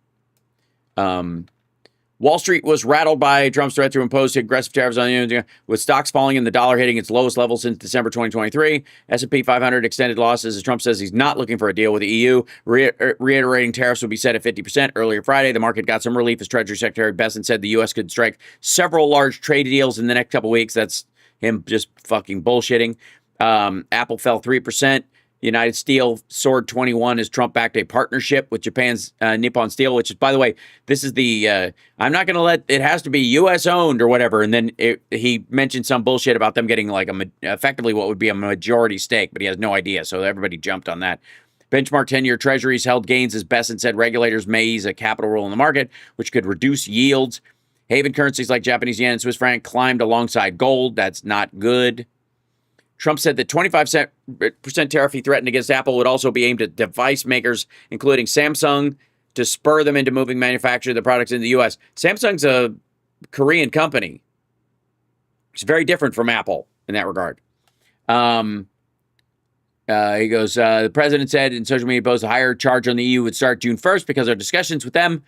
Wall Street was rattled by Trump's threat to impose aggressive tariffs on the Union, with stocks falling and the dollar hitting its lowest level since December 2023. S&P 500 extended losses as Trump says he's not looking for a deal with the EU, reiterating tariffs would be set at 50%. Earlier Friday, the market got some relief as Treasury Secretary Bessent said the U.S. could strike several large trade deals in the next couple weeks. That's him just fucking bullshitting. Apple fell 3%. United Steel soared 21 as Trump backed a partnership with Japan's Nippon Steel, which is, by the way, this is the, I'm not going to let, it has to be U.S. owned or whatever. And then he mentioned some bullshit about them getting like effectively what would be a majority stake, but he has no idea. So everybody jumped on that. Benchmark 10-year treasuries held gains as Bessent said regulators may ease a capital rule in the market, which could reduce yields. Haven currencies like Japanese yen and Swiss franc climbed alongside gold. That's not good. Trump said the 25% tariff he threatened against Apple would also be aimed at device makers, including Samsung, to spur them into moving manufacture of the products in the U.S. Samsung's a Korean company. It's very different from Apple in that regard. He goes, the president said in social media posts a higher charge on the EU would start June 1st because our discussions with them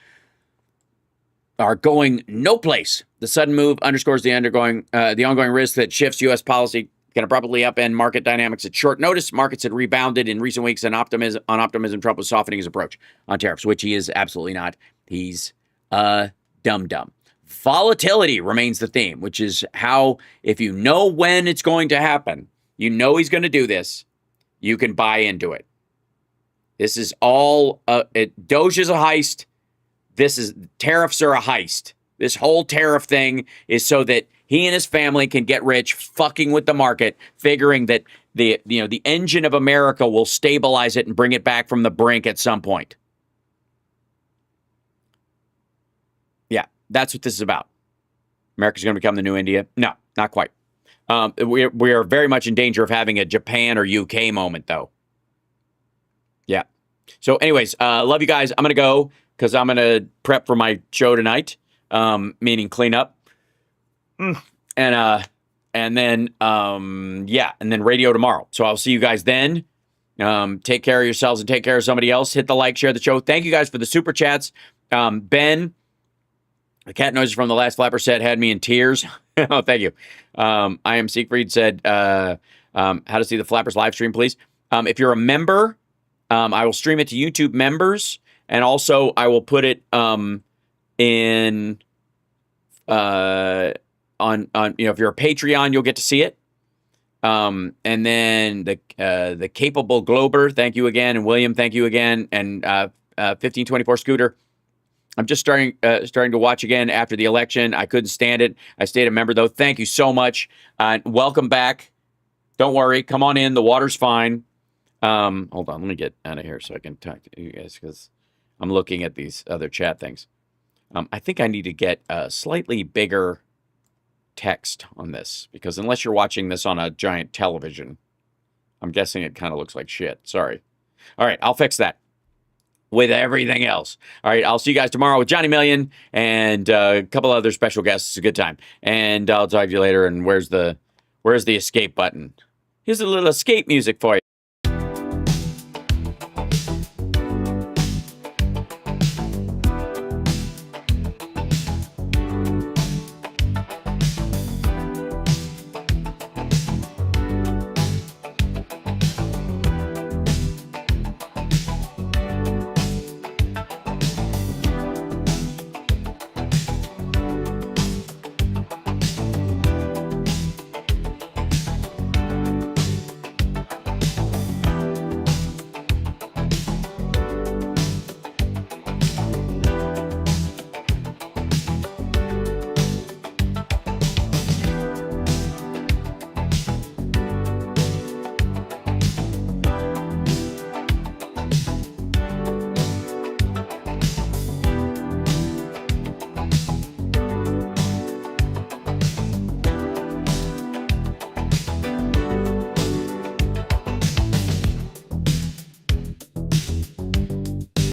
are going no place. The sudden move underscores the ongoing risk that shifts U.S. policy can abruptly upend market dynamics at short notice. Markets had rebounded in recent weeks on optimism. Trump was softening his approach on tariffs, which he is absolutely not. He's dumb. Volatility remains the theme, which is how, if you know when it's going to happen, you know he's going to do this, you can buy into it. This is all, Doge is a heist. Tariffs are a heist. This whole tariff thing is so that he and his family can get rich fucking with the market, figuring that the engine of America will stabilize it and bring it back from the brink at some point. Yeah, that's what this is about. America's going to become the new India? No, not quite. We are very much in danger of having a Japan or UK moment, though. Yeah. So anyways, love you guys. I'm going to go because I'm going to prep for my show tonight, meaning clean up. And then radio tomorrow. So I'll see you guys then. Take care of yourselves and take care of somebody else. Hit the like, share the show. Thank you guys for the super chats. Ben, the cat noises from the last flapper set had me in tears. Oh, thank you. I am Siegfried said, how to see the flappers live stream, please. If you're a member, I will stream it to YouTube members. And also I will put it, in, on if you're a Patreon, you'll get to see it. And then the capable Glober, thank you again, and William, thank you again, and 1524 Scooter, I'm just starting to watch again after the election. I couldn't stand it. I stayed a member, though. Thank you so much. Welcome back. Don't worry. Come on in. The water's fine. Hold on. Let me get out of here so I can talk to you guys because I'm looking at these other chat things. I think I need to get a slightly bigger text on this because unless you're watching this on a giant television, I'm guessing it kind of looks like shit. Sorry. All right. I'll fix that. With everything else. All right, I'll see you guys tomorrow with Johnny Million and a couple other special guests. It's a good time. And I'll talk to you later. And where's the escape button? Here's a little escape music for you.